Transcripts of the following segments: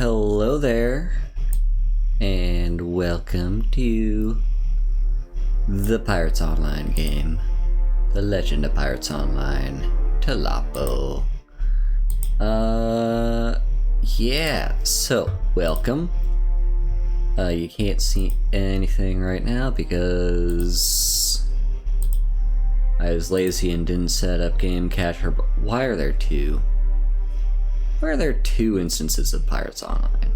Hello there, and welcome to the Pirates Online game, The Legend of Pirates Online, TLOPO. Yeah, so, welcome. You can't see anything right now because I was lazy and didn't set up game capture, but why are there two? Why are there two instances of Pirates Online?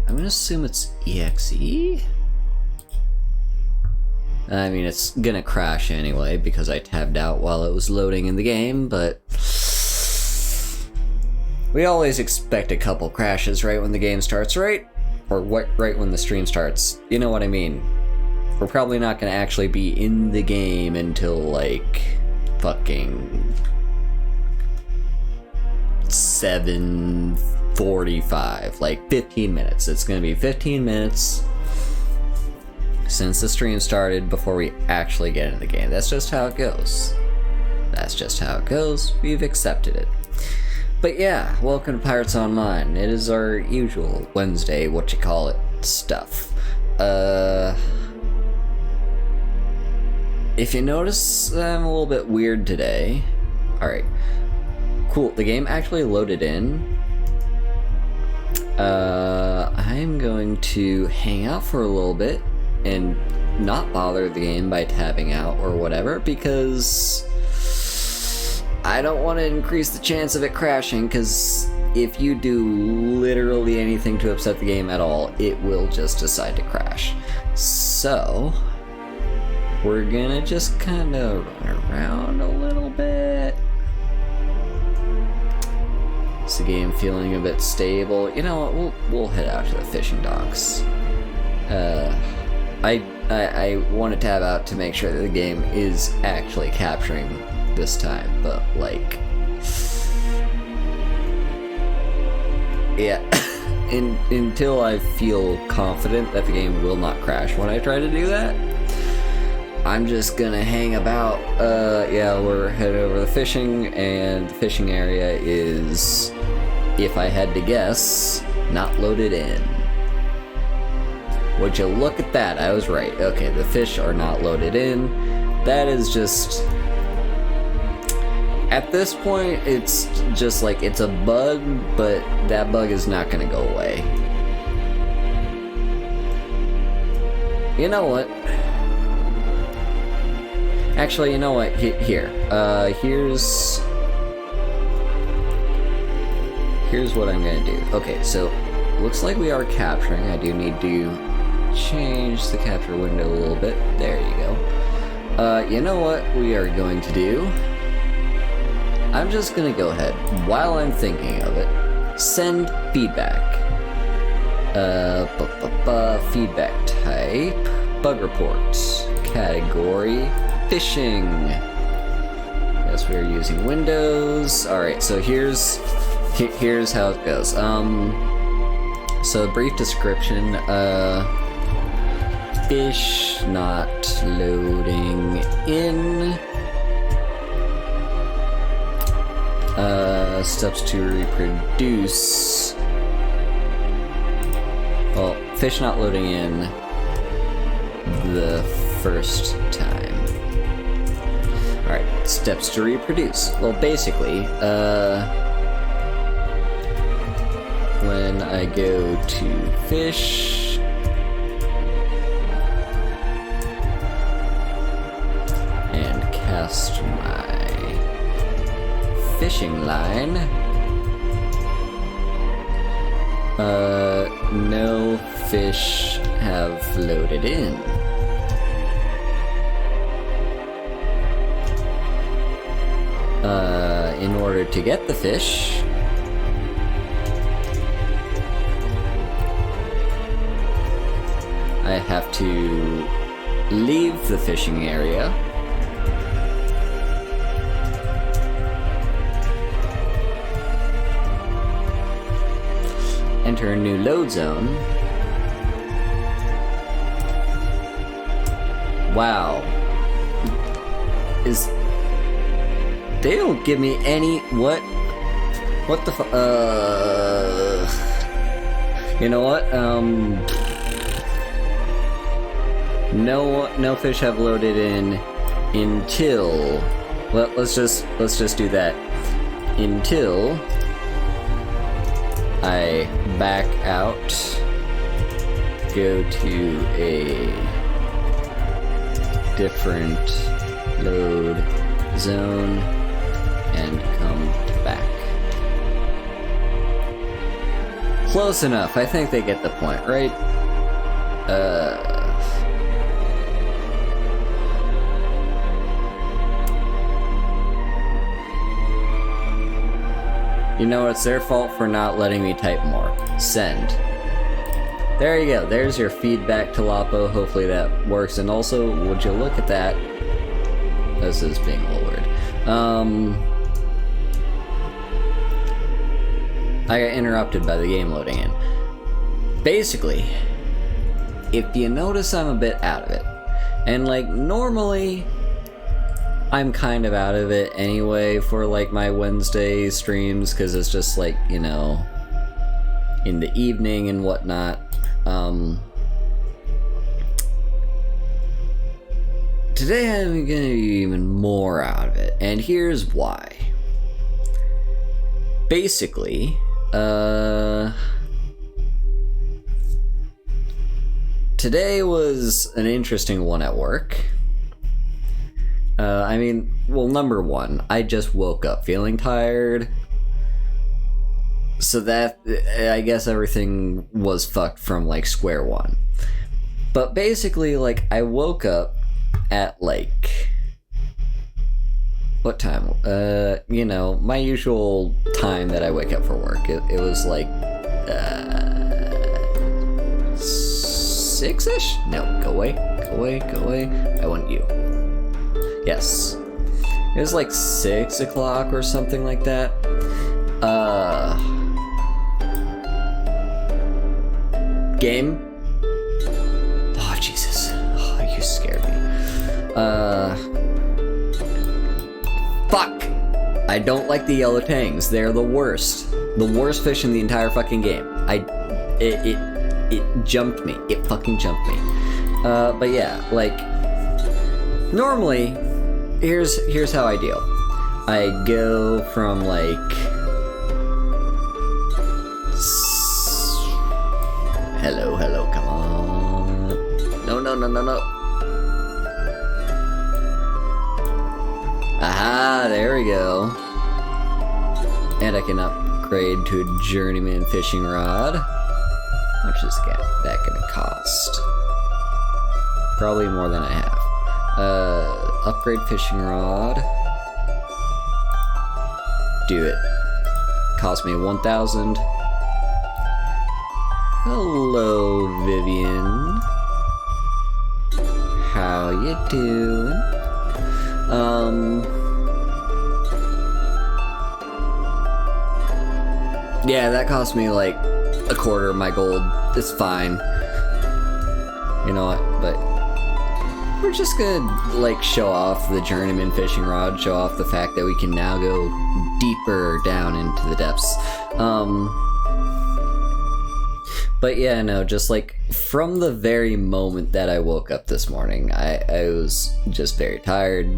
I'm gonna assume it's EXE? I mean, it's gonna crash anyway because I tabbed out while it was loading in the game, but we always expect a couple crashes right when the game starts, right? Or right when the stream starts. You know what I mean. We're probably not gonna actually be in the game until like fucking 7:45, like 15 minutes. It's gonna be 15 minutes since the stream started before we actually get into the game. That's just how it goes. That's just how it goes. We've accepted it. But yeah, welcome to Pirates Online. It is our usual Wednesday, stuff. If you notice, I'm a little bit weird today. Alright. Cool, the game actually loaded in. I'm going to hang out for a little bit and not bother the game by tabbing out or whatever, because I don't want to increase the chance of it crashing, because if you do literally anything to upset the game at all, it will just decide to crash. So we're gonna just kind of run around a little bit. Is the game feeling a bit stable? You know what, we'll head out to the fishing docks. I want to tab out to make sure that the game is actually capturing this time, but like, yeah, until I feel confident that the game will not crash when I try to do that, I'm just gonna hang about. Yeah, we're headed over the fishing, and the fishing area is, if I had to guess, not loaded in. Would you look at that? I was right. Okay, the fish are not loaded in. That is just, at this point, it's just like, it's a bug, but that bug is not gonna go away. You know what? Actually, you know what? Here's what I'm gonna do. Okay, so looks like we are capturing. I do need to change the capture window a little bit. There you go. You know what we are going to do? I'm just gonna go ahead, while I'm thinking of it, send feedback. Feedback type, bug reports, category, fishing. Yes, we are using Windows. Alright, so here's how it goes. So brief description, fish not loading in. Steps to reproduce. Well, fish not loading in the first time. Alright, steps to reproduce. Well, basically, when I go to fish and cast my fishing line, no fish have loaded in. In order to get the fish, I have to leave the fishing area, enter a new load zone. Wow. They don't give me any, what the You know what? No fish have loaded in until. Well, let's just do that until I back out, go to a different load zone, and come back. Close enough. I think they get the point, right? You know, it's their fault for not letting me type more. Send. There you go. There's your feedback, TLOPO. Hopefully that works. And also, would you look at that? This is being a little weird. I got interrupted by the game loading in. Basically, if you notice, I'm a bit out of it. And, like, normally, I'm kind of out of it anyway for, like, my Wednesday streams, because it's just, like, you know, in the evening and whatnot. Today I'm gonna be even more out of it, and here's why. Basically, today was an interesting one at work. I mean, well, number one, I just woke up feeling tired. So that, I guess everything was fucked from, like, square one. But basically, like, I woke up at, like, what time? You know, my usual time that I wake up for work. It was, like, 6-ish? No, go away, go away, go away. I want you. Yes. It was like 6 o'clock or something like that. Game? Oh, Jesus. Oh, you scared me. Fuck! I don't like the yellow tangs. They're the worst. The worst fish in the entire fucking game. It jumped me. It fucking jumped me. But yeah, like, normally, here's how I deal. I go from, like, hello, come on. No. Aha, there we go. And I can upgrade to a journeyman fishing rod. How much is that gonna cost? Probably more than I have. Upgrade fishing rod. Do it. Cost me 1,000. Hello, Vivian. How you doing? Yeah, that cost me like a quarter of my gold. It's fine. You know what? But we're just gonna, like, show off the journeyman fishing rod, show off the fact that we can now go deeper down into the depths. But yeah, no, just like from the very moment that I woke up this morning, I was just very tired,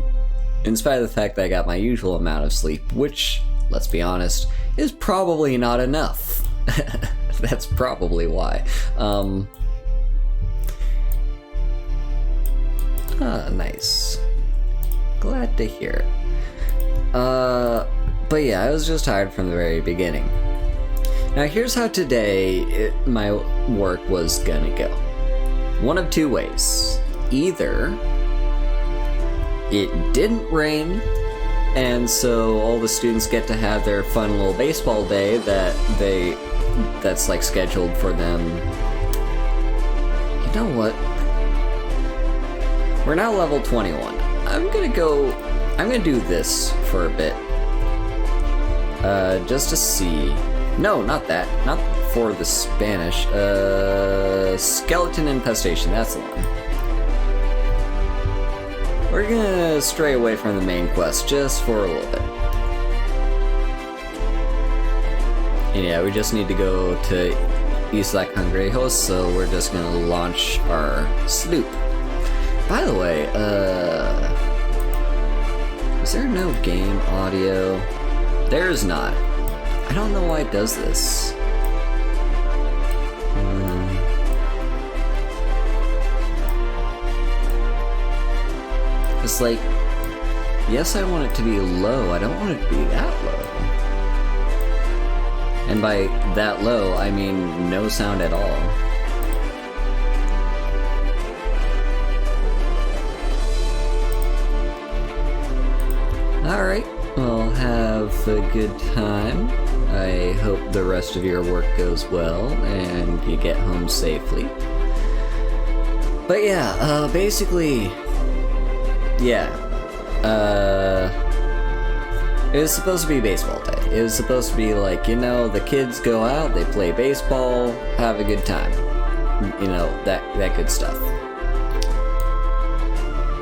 in spite of the fact that I got my usual amount of sleep, which, let's be honest, is probably not enough. That's probably why. Nice. Glad to hear it. But yeah, I was just tired from the very beginning. Now here's how today my work was gonna go. One of two ways. Either it didn't rain, and so all the students get to have their fun little baseball day that's like scheduled for them. You know what? We're now level 21. I'm gonna do this for a bit. Just to see. No, not that. Not for the Spanish. Skeleton infestation, that's the one. We're gonna stray away from the main quest just for a little bit. And yeah, we just need to go to Isak Congrejos, so we're just gonna launch our sloop. By the way, is there no game audio? There is not. I don't know why it does this. It's like, yes, I want it to be low, I don't want it to be that low. And by that low, I mean no sound at all. Alright, well, have a good time. I hope the rest of your work goes well and you get home safely. But yeah, basically, yeah, it was supposed to be baseball day. It was supposed to be like, you know, the kids go out, they play baseball, have a good time. You know, that good stuff.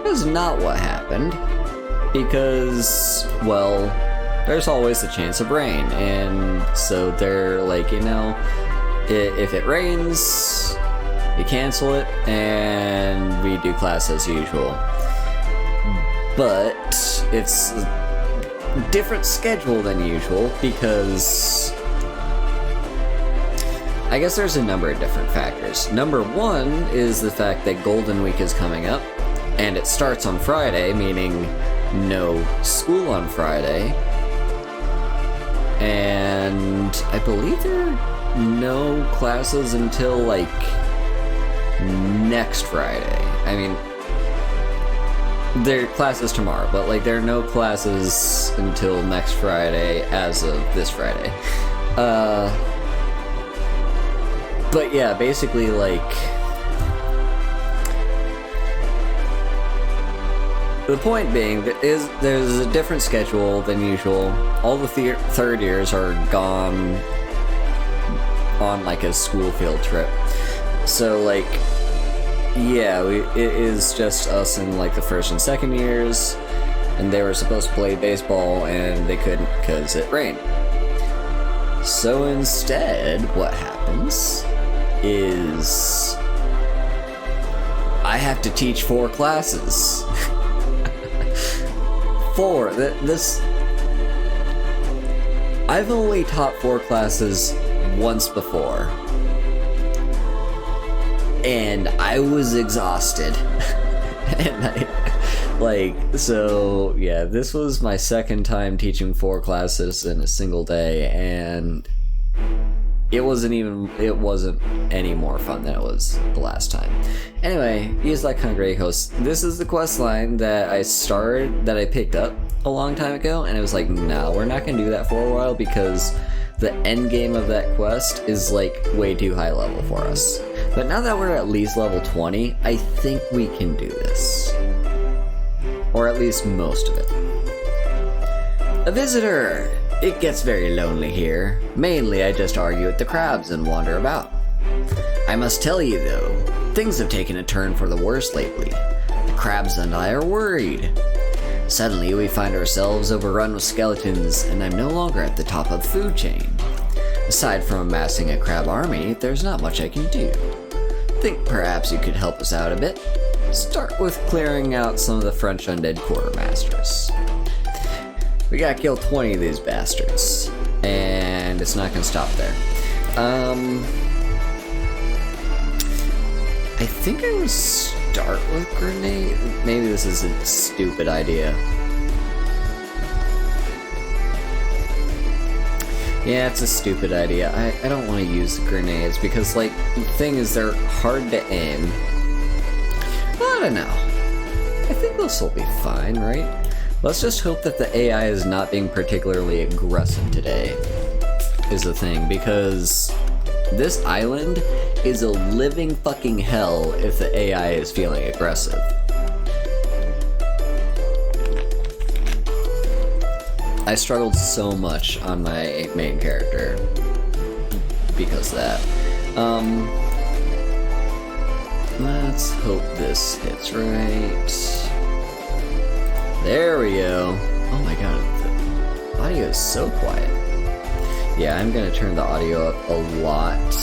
That's not what happened. Because, well, there's always the chance of rain. And so they're like, you know, if it rains, you cancel it, and we do class as usual. But it's a different schedule than usual because I guess there's a number of different factors. Number one is the fact that Golden Week is coming up, and it starts on Friday, meaning no school on Friday. And I believe there are no classes until like next Friday. I mean, there are classes tomorrow, but like there are no classes until next Friday as of this Friday. But yeah, basically like the point being is there's a different schedule than usual. All the third years are gone on like a school field trip. So like, yeah, it is just us in like the first and second years, and they were supposed to play baseball and they couldn't because it rained. So instead, what happens is I have to teach 4 classes. 4. This I've only taught 4 classes once before, and I was exhausted. And so yeah, this was my second time teaching 4 classes in a single day, and it wasn't any more fun than it was the last time. Anyway, Isla Cangrejos. This is the quest line that I picked up a long time ago, and it was like, no, we're not gonna do that for a while because the end game of that quest is like way too high level for us. But now that we're at least level 20, I think we can do this. Or at least most of it. A visitor! It gets very lonely here. Mainly I just argue with the crabs and wander about. I must tell you though, things have taken a turn for the worse lately. The crabs and I are worried. Suddenly we find ourselves overrun with skeletons, and I'm no longer at the top of the food chain. Aside from amassing a crab army, there's not much I can do. Think perhaps you could help us out a bit? Start with clearing out some of the French undead quartermasters. We gotta kill 20 of these bastards, and it's not gonna stop there. I think I would start with grenade. Maybe this is a stupid idea. Yeah, it's a stupid idea. I don't want to use the grenades because, like, the thing is they're hard to aim. Well, I don't know. I think this will be fine, right? Let's just hope that the AI is not being particularly aggressive today, is the thing, because this island is a living fucking hell if the AI is feeling aggressive. I struggled so much on my main character because of that. Let's hope this hits right. There we go. Oh my god, the audio is so quiet. Yeah, I'm gonna turn the audio up a lot.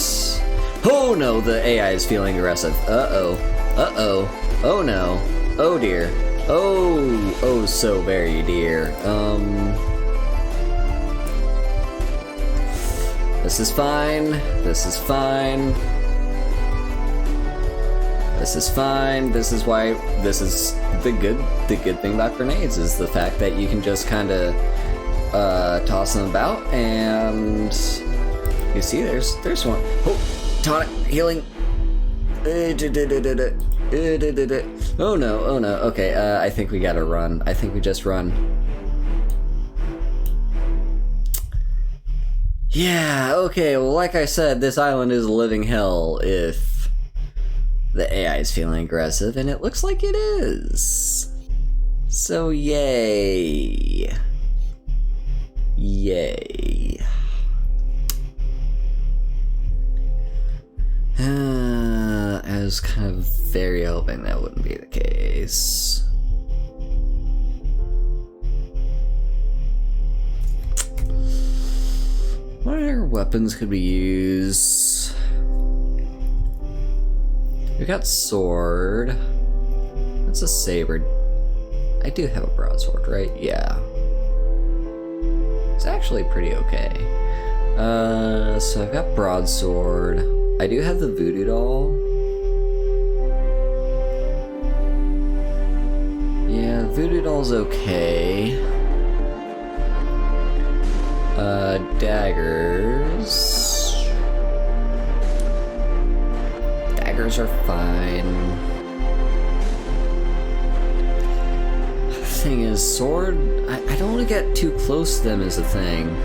Oh no, the AI is feeling aggressive. Uh-oh. Uh-oh. Oh no. Oh dear. Oh. Oh, so very dear. This is fine. This is fine. This is fine. This is why. This is the good thing about grenades is the fact that you can just kind of toss them about, and you see, there's one. Oh, tonic healing. Oh no. Oh no. Okay. I think we gotta run. I think we just run. Yeah. Okay. Well, like I said, this island is a living hell if the AI is feeling aggressive, and it looks like it is. So yay. Yay. I was kind of very hoping that wouldn't be the case. What other weapons could we use? We got sword. That's a saber. I do have a broadsword, right? Yeah. It's actually pretty okay. So I've got broadsword. I do have the voodoo doll. Yeah, voodoo doll's okay. Daggers. Daggers are fine. The thing is, sword, I don't want to get too close to them is the thing.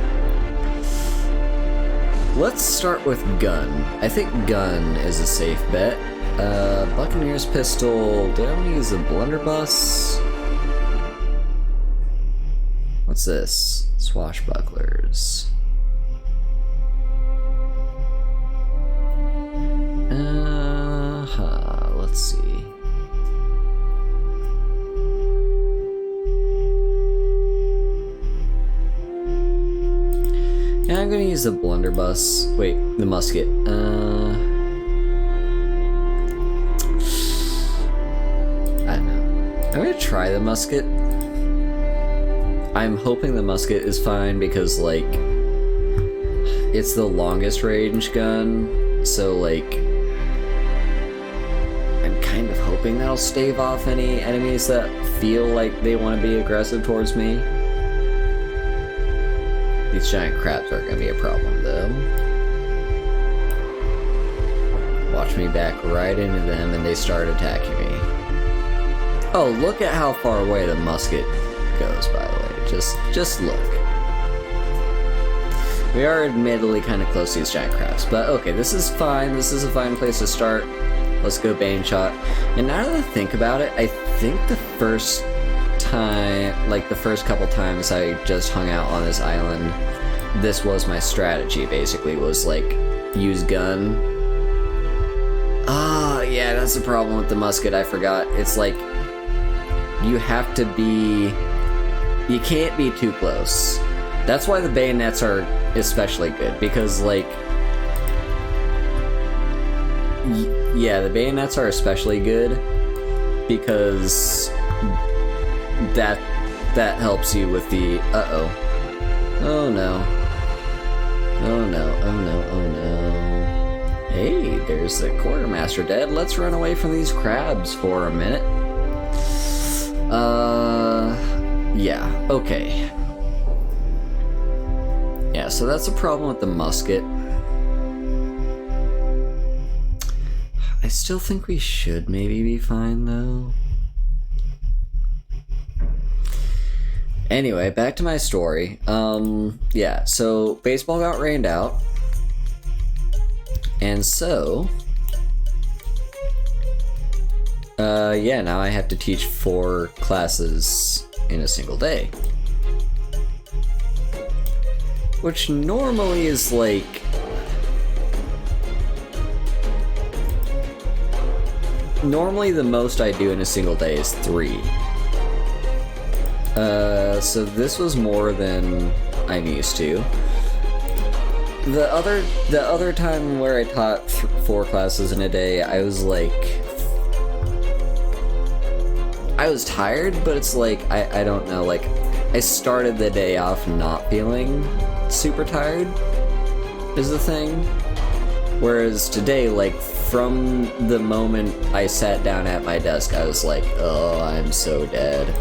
Let's start with gun. I think gun is a safe bet. Buccaneer's pistol. Do I want to use a blunderbuss? What's this? Swashbucklers. Let's see. Yeah, I'm gonna use the blunderbuss. Wait, the musket. I don't know. I'm gonna try the musket. I'm hoping the musket is fine because, like, it's the longest range gun, so, like, I'm kind of hoping that'll stave off any enemies that feel like they want to be aggressive towards me. These giant crabs aren't going to be a problem, though. Watch me back right into them and they start attacking me. Oh, look at how far away the musket goes, by the way. Just look. We are admittedly kind of close to these giant crabs, but okay, this is fine. This is a fine place to start. Let's go Bane Shot. And now that I think about it, I think the first time, like the first couple times I just hung out on this island, this was my strategy, basically, was like, use gun. Ah, yeah, that's the problem with the musket, I forgot. It's like, you have to be... You can't be too close. That's why the bayonets are especially good, because, like... Yeah, the bayonets are especially good, because that helps you with the... Uh-oh. Oh no. Oh no, oh no, oh no. Hey, there's the quartermaster dead. Let's run away from these crabs for a minute. Yeah, okay. Yeah, so that's a problem with the musket. I still think we should maybe be fine, though. Anyway, back to my story. Yeah, so baseball got rained out. And so... yeah, now I have to teach 4 classes in a single day. Which normally is like... Normally the most I do in a single day is 3. So this was more than I'm used to. the other time where I taught 4 classes in a day, I was like, I was tired, but it's like, I don't know, like, I started the day off not feeling super tired, is the thing. Whereas today, like, from the moment I sat down at my desk, I was like, oh, I'm so dead.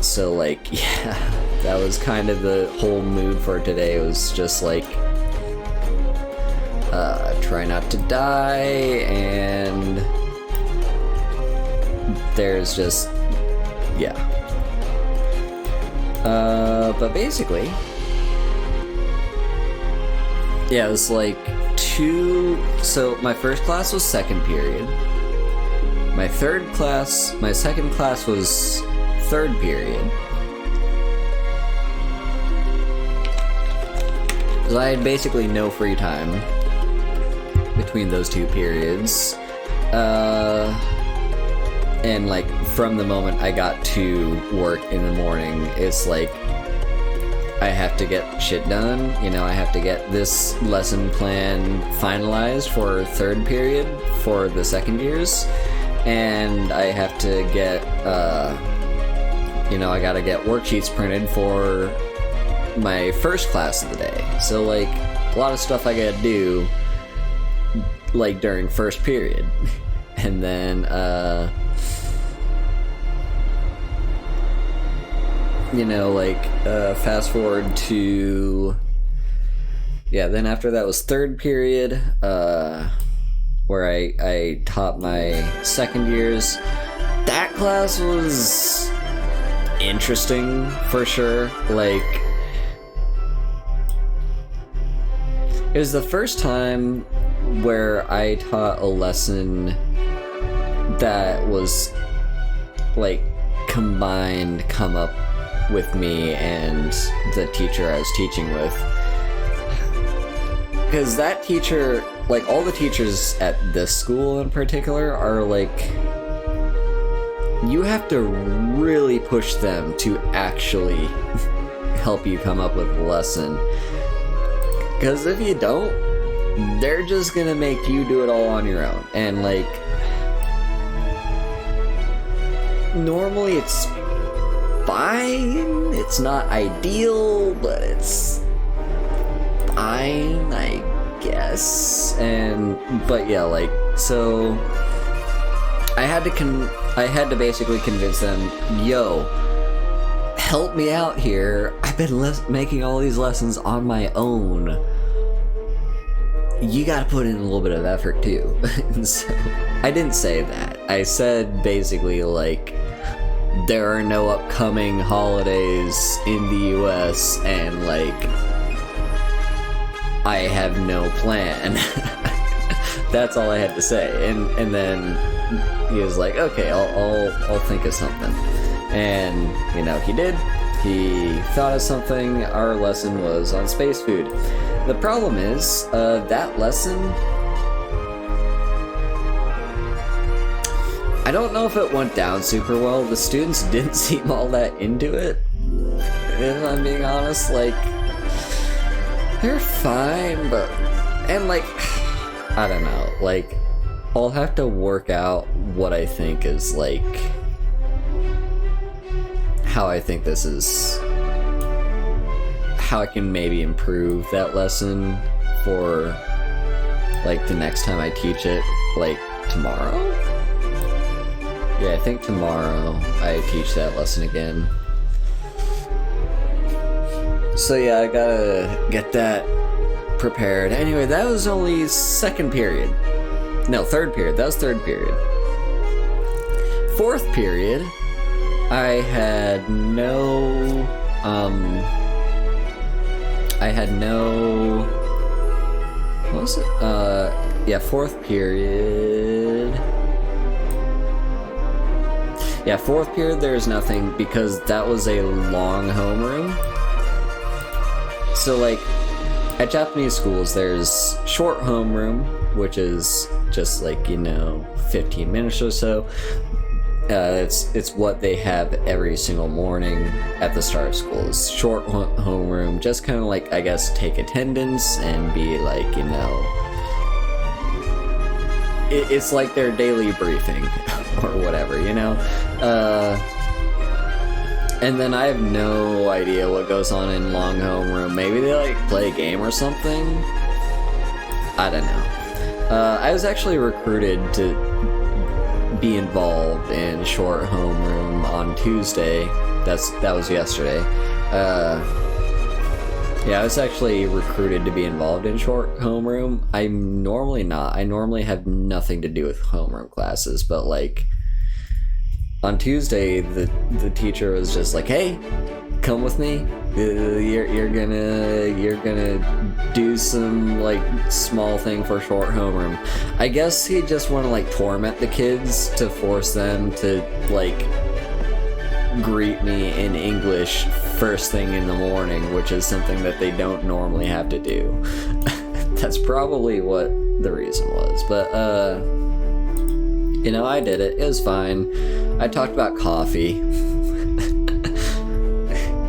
So, like, yeah, that was kind of the whole mood for today. It was just like, try not to die, and there's just, yeah. But basically, yeah, it was like so my first class was second period. My second class was third period. So I had basically no free time between those 2 periods. And like from the moment I got to work in the morning, it's like I have to get shit done. You know, I have to get this lesson plan finalized for third period for the second years, and I have to get you know, I gotta get worksheets printed for my first class of the day. So like a lot of stuff I gotta do like during first period. And then you know, like fast forward to, yeah, then after that was third period, where I taught my second years. That class was interesting for sure. Like, it was the first time where I taught a lesson that was like combined come up with me and the teacher I was teaching with. Because that teacher, like all the teachers at this school in particular, are like, you have to really push them to actually help you come up with a lesson. Because if you don't, they're just gonna make you do it all on your own. And like, normally it's fine. It's not ideal, but it's fine, I guess. But yeah, like, so I had to basically convince them, yo, help me out here. I've been making all these lessons on my own. You gotta put in a little bit of effort too. And so I didn't say that. I said basically like, there are no upcoming holidays in the US, and like, I have no plan. That's all I had to say. And then he was like, okay, I'll think of something. And you know, he did. He thought of something. Our lesson was on space food. The problem is, that lesson, I don't know if it went down super well. The students didn't seem all that into it, if I'm being honest. Like, they're fine, but, and like, I don't know, like, I'll have to work out what I think is like, how I think this is, how I can maybe improve that lesson for like the next time I teach it, like tomorrow? Yeah, I think tomorrow I teach that lesson again. So yeah, I gotta get that prepared. Anyway, that was only second period. No, third period. That was third period. Fourth period, I had no, what was it? Yeah, fourth period. Yeah, fourth period, there's nothing, because that was a long homeroom. So, like, at Japanese schools, there's short homeroom, which is just, like, you know, 15 minutes or so. It's what they have every single morning at the start of school. It's short homeroom, just kind of like, I guess, take attendance and be like, it's like their daily briefing or whatever, and then I have no idea what goes on in long homeroom. Maybe they like play a game or something. I don't know. I was actually recruited to be involved in short homeroom on Tuesday. That was yesterday. Yeah, I was actually recruited to be involved in short homeroom. I'm normally not. I normally have nothing to do with homeroom classes, but like on Tuesday, the teacher was just like, "Hey, come with me. You're gonna do some like small thing for short homeroom." I guess he just want to like torment the kids to force them to like greet me in English first thing in the morning, which is something that they don't normally have to do. That's probably what the reason was, but I did it. It was fine. I talked about coffee.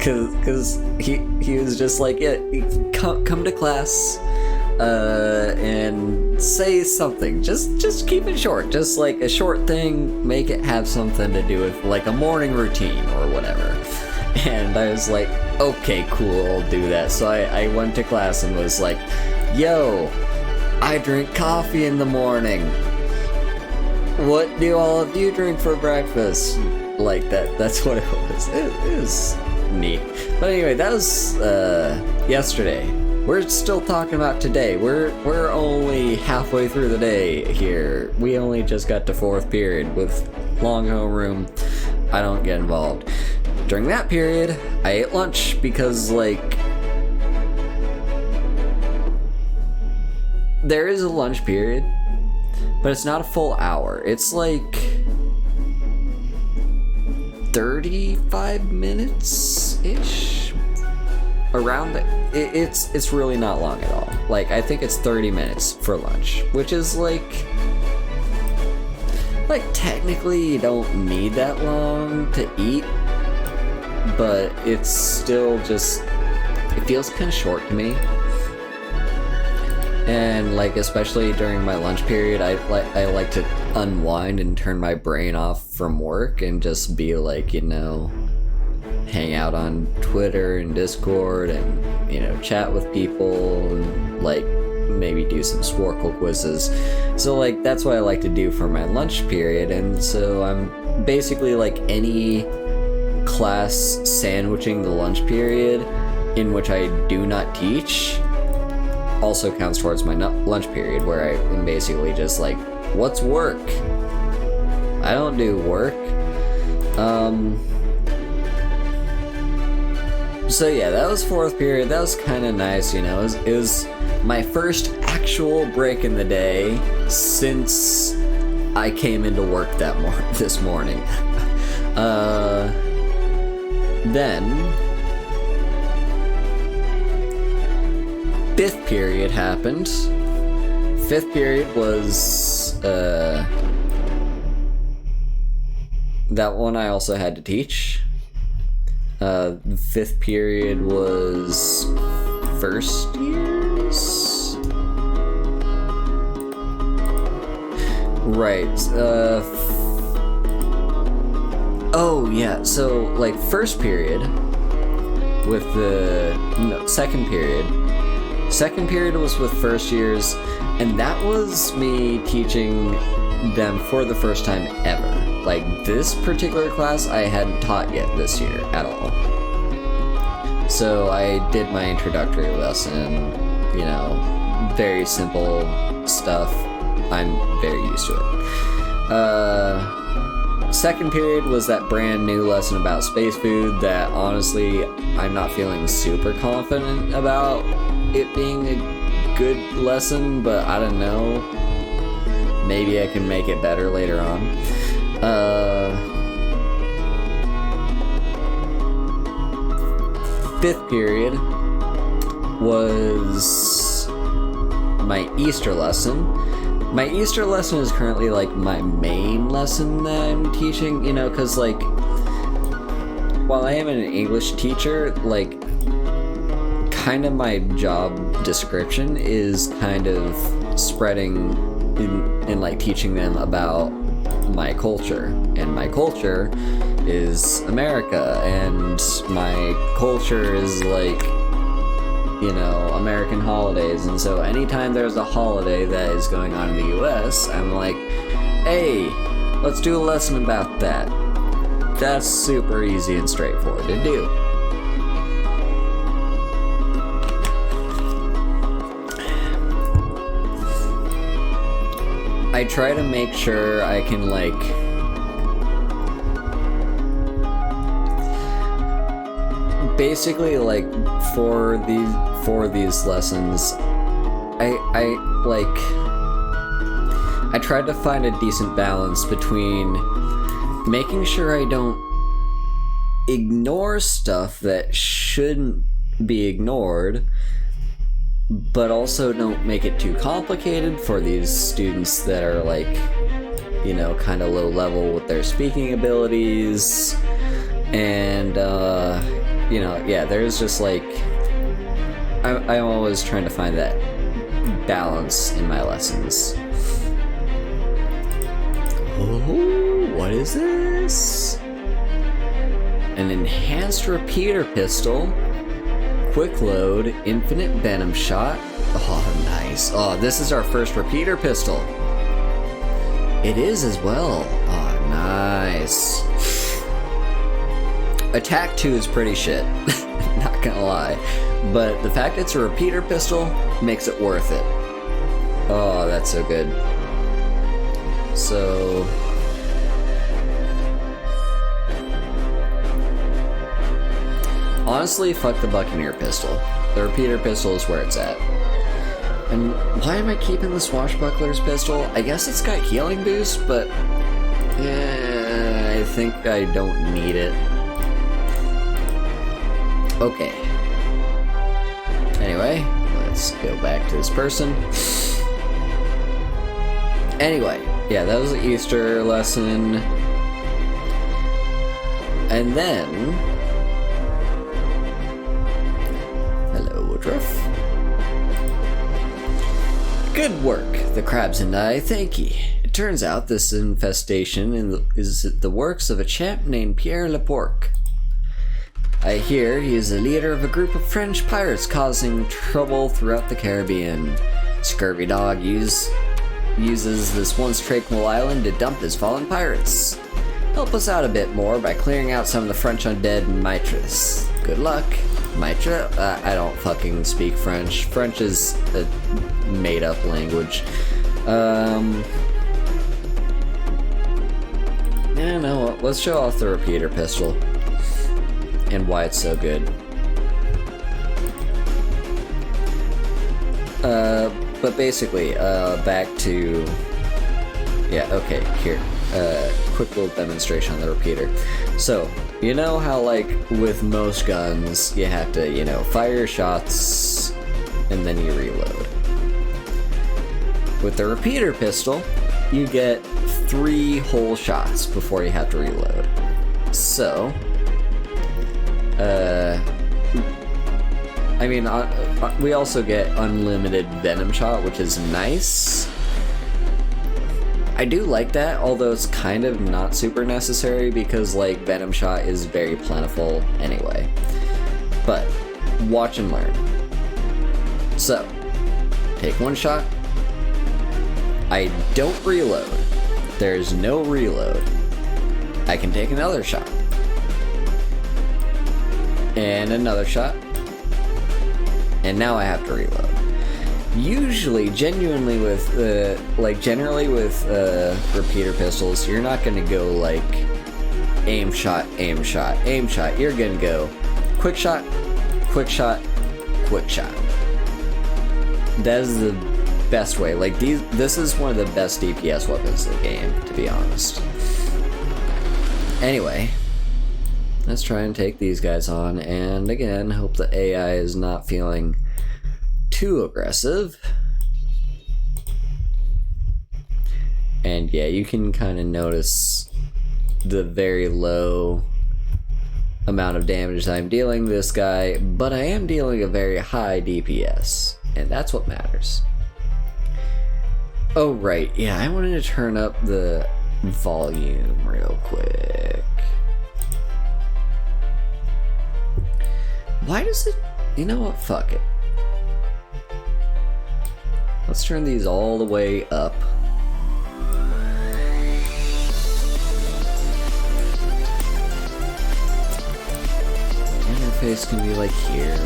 Cause he was just like, yeah, come to class, and say something. Just keep it short. Just like a short thing. Make it have something to do with like a morning routine or whatever. And I was like, okay, cool, I'll do that. So I went to class and was like, yo, I drink coffee in the morning. What do all of you drink for breakfast? Like that. That's what it was. It was neat. But anyway, that was yesterday. We're still talking about today. We're only halfway through the day here. We only just got to 4th period. With long homeroom, I don't get involved. During that period, I ate lunch because like there is a lunch period, but it's not a full hour. It's like 35 minutes-ish? Around the... It's really not long at all. Like, I think it's 30 minutes for lunch, which is like... Like, technically, you don't need that long to eat, but it's still just... It feels kind of short to me. And like, especially during my lunch period, I like to unwind and turn my brain off from work and just be like, hang out on Twitter and Discord and, chat with people and like maybe do some Sporkle quizzes. So like, that's what I like to do for my lunch period. And so I'm basically like any class sandwiching the lunch period in which I do not teach also counts towards my lunch period, where I am basically just like, what's work? I don't do work. So yeah, that was 4th period. That was kind of nice, It was my first actual break in the day since I came into work this morning. Then 5th period happened. 5th period was, that one I also had to teach. 5th period was first years? Right, oh yeah, so, like, first period with second period. Second period was with first years, and that was me teaching them for the first time ever. Like, this particular class I hadn't taught yet this year at all. So I did my introductory lesson, very simple stuff. I'm very used to it. Second period was that brand new lesson about space food that honestly I'm not feeling super confident about it being a good lesson, but I don't know. Maybe I can make it better later on. 5th period was my Easter lesson, My Easter lesson is currently like my main lesson that I'm teaching, you know, because like while I am an English teacher, like kind of my job description is kind of spreading and like teaching them about my culture, and my culture is America, and my culture is like, you know, American holidays. And so anytime there's a holiday that is going on in the US, I'm like, hey, let's do a lesson about that. That's super easy and straightforward to do. I try to make sure I can like basically like for these lessons I tried to find a decent balance between making sure I don't ignore stuff that shouldn't be ignored, but also don't make it too complicated for these students that are like, you know, kind of low level with their speaking abilities. And you know, yeah, there's just like I'm always trying to find that balance in my lessons. Oh, what is this? An enhanced repeater pistol. Quick load, infinite venom shot. Oh, nice. Oh, this is our first repeater pistol. It is as well. Oh, nice. Attack 2 is pretty shit. Not gonna lie. But the fact it's a repeater pistol makes it worth it. Oh, that's so good. So... honestly, fuck the Buccaneer pistol. The repeater pistol is where it's at. And why am I keeping the Swashbucklers pistol? I guess it's got healing boost, but... I think I don't need it. Okay. Anyway, let's go back to this person. Anyway, yeah, that was the Easter lesson. And then... hello, Woodruff. Good work, the crabs and I thank ye. It turns out this infestation is the works of a chap named Pierre Laporte. I hear he is the leader of a group of French pirates causing trouble throughout the Caribbean. Scurvy Dog uses this once tranquil island to dump his fallen pirates. Help us out a bit more by clearing out some of the French undead in Mitras. Good luck. Mitra? I don't fucking speak French. French is a made-up language. Yeah, no, let's show off the repeater pistol. And why it's so good. But basically, back to... yeah, okay, here. Quick little demonstration on the repeater. So, you know how, like, with most guns, you have to, you know, fire your shots, and then you reload. With the repeater pistol, you get 3 whole shots before you have to reload. So... I mean, we also get unlimited venom shot, which is nice. I do like that, although it's kind of not super necessary because, like, venom shot is very plentiful anyway. But, watch and learn. So, take 1 shot. I don't reload. There's no reload. I can take another shot. And another shot. And now I have to reload. Usually, genuinely with, generally with, repeater pistols, you're not gonna go, like, aim shot, aim shot, aim shot. You're gonna go quick shot, quick shot, quick shot. That is the best way. Like, this is one of the best DPS weapons in the game, to be honest. Anyway. Let's try and take these guys on, and again, hope the AI is not feeling too aggressive. And yeah, you can kind of notice the very low amount of damage I'm dealing this guy, but I am dealing a very high DPS, and that's what matters. Oh right, yeah, I wanted to turn up the volume real quick. Why does it... You know what, fuck it. Let's turn these all the way up. Interface can be like here.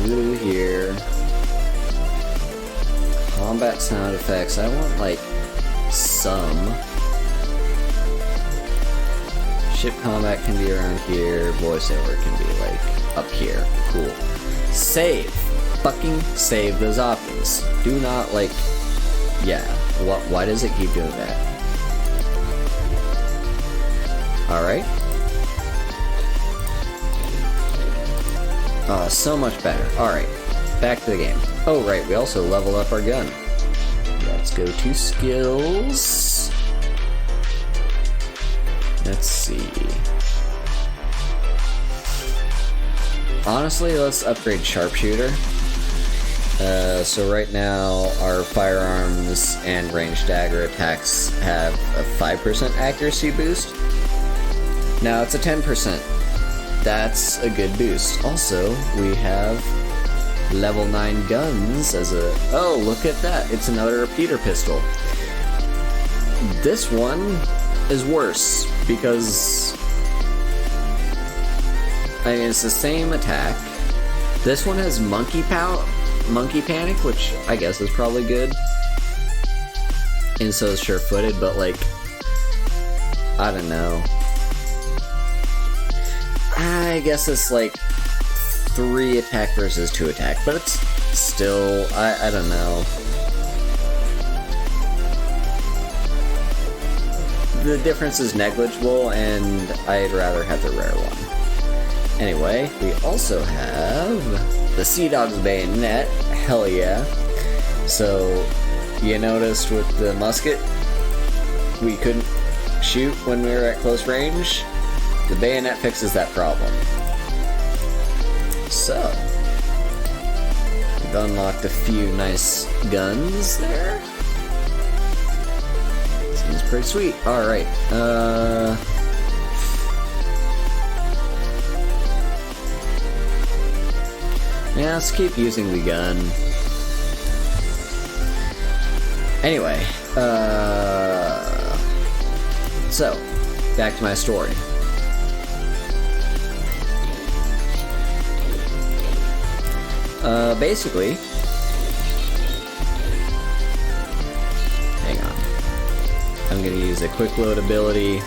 Ooh, here. Combat sound effects. I want like some. Ship combat can be around here. Voiceover can be like up here. Cool. Save. Fucking save those options. Do not like. Yeah. What? Why does it keep doing that? Alright. Oh, so much better. Alright. Back to the game. Oh, right. We also level up our gun. Let's go to skills. Let's see. Honestly, let's upgrade Sharpshooter. So right now, our firearms and ranged dagger attacks have a 5% accuracy boost. Now it's a 10%. That's a good boost. Also, we have level 9 guns as a... Oh, look at that. It's another repeater pistol. This one is worse because... I mean, it's the same attack. This one has Monkey Panic, which I guess is probably good. And so is Sure-Footed, but like... I don't know. I guess it's like 3 attack versus 2 attack, but it's still, I don't know. The difference is negligible, and I'd rather have the rare one. Anyway, we also have the Sea Dog's Bayonet. Hell yeah. So, you noticed with the musket, we couldn't shoot when we were at close range. The bayonet fixes that problem. So, we've unlocked a few nice guns there. Seems pretty sweet. Alright, yeah, let's keep using the gun. Anyway, so, back to my story. Basically, hang on. I'm gonna use a quick load ability,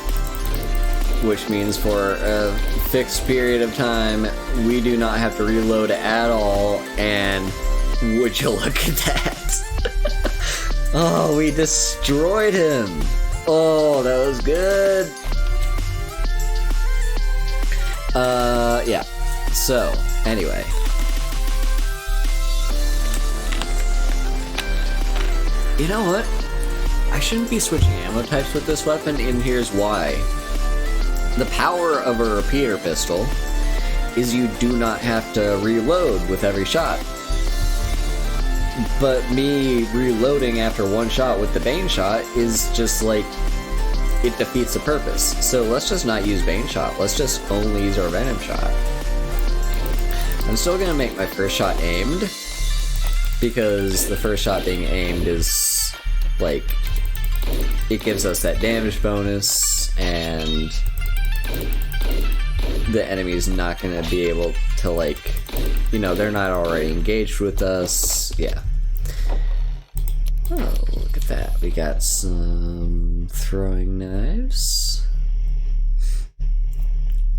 which means for a fixed period of time, we do not have to reload at all, and would you look at that? Oh, we destroyed him! Oh, that was good! Yeah. So, anyway. You know what? I shouldn't be switching ammo types with this weapon, and here's why. The power of a repeater pistol is you do not have to reload with every shot. But me reloading after one shot with the Bane shot is just like, it defeats the purpose. So let's just not use Bane shot, let's just only use our Venom shot. I'm still gonna make my first shot aimed, because the first shot being aimed is, like, it gives us that damage bonus, and the enemy's not gonna be able to, like, you know, they're not already engaged with us. Yeah. Oh, look at that. We got some throwing knives.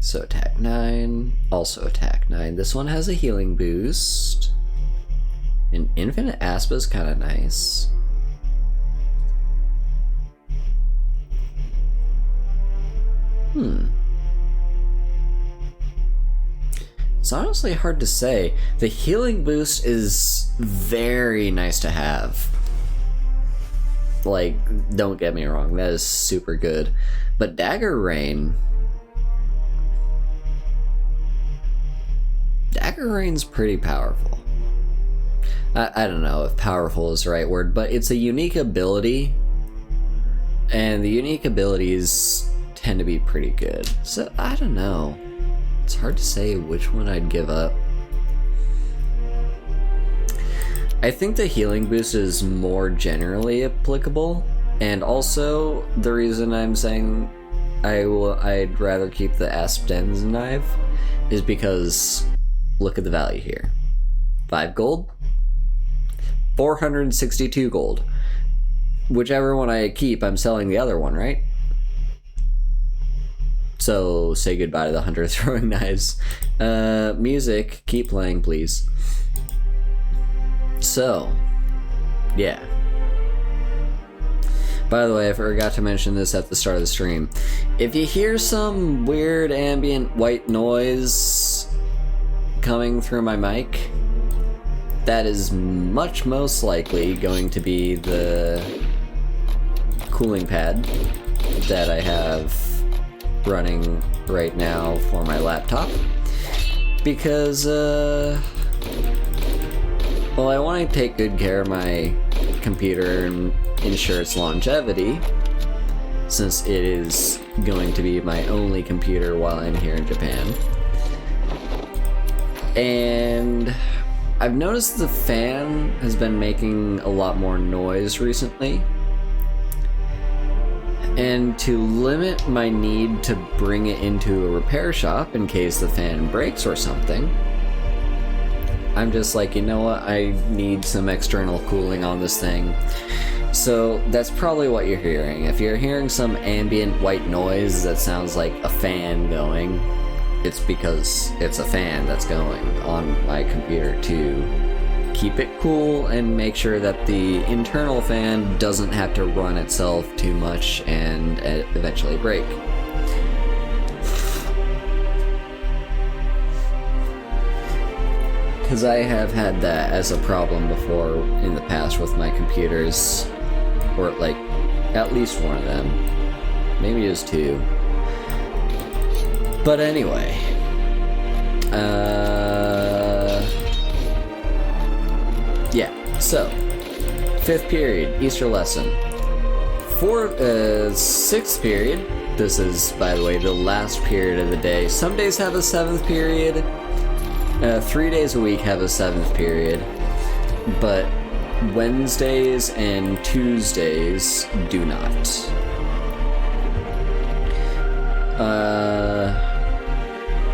So attack 9, also attack 9. This one has a healing boost. An infinite aspa is kind of nice. honestly hard to say. The healing boost is very nice to have. Like, don't get me wrong, that is super good. But Dagger Rain's pretty powerful. I don't know if powerful is the right word, but it's a unique ability, and the unique abilities tend to be pretty good. So, I don't know. It's hard to say which one I'd give up. I think the healing boost is more generally applicable, and also the reason I'm saying I'd rather keep the Aspden's knife is because look at the value here. 5 gold, 462 gold. Whichever one I keep, I'm selling the other one, right? So say goodbye to the hunter throwing knives. Music, keep playing, please. So, yeah. By the way, I forgot to mention this at the start of the stream. If you hear some weird ambient white noise coming through my mic, that is most likely going to be the cooling pad that I have running right now for my laptop. Because, well, I want to take good care of my computer and ensure its longevity, since it is going to be my only computer while I'm here in Japan. And I've noticed the fan has been making a lot more noise recently. And to limit my need to bring it into a repair shop in case the fan breaks or something, I'm just like, you know what, I need some external cooling on this thing. So that's probably what you're hearing. If you're hearing some ambient white noise that sounds like a fan going, it's because it's a fan that's going on my computer to keep it cool and make sure that the internal fan doesn't have to run itself too much and eventually break. Because I have had that as a problem before in the past with my computers, or like at least one of them, maybe it was 2. But anyway, yeah, so 5th period, Easter lesson. 6th period, this is, by the way, the last period of the day. Some days have a 7th period, 3 days a week have a 7th period, but Wednesdays and Tuesdays do not.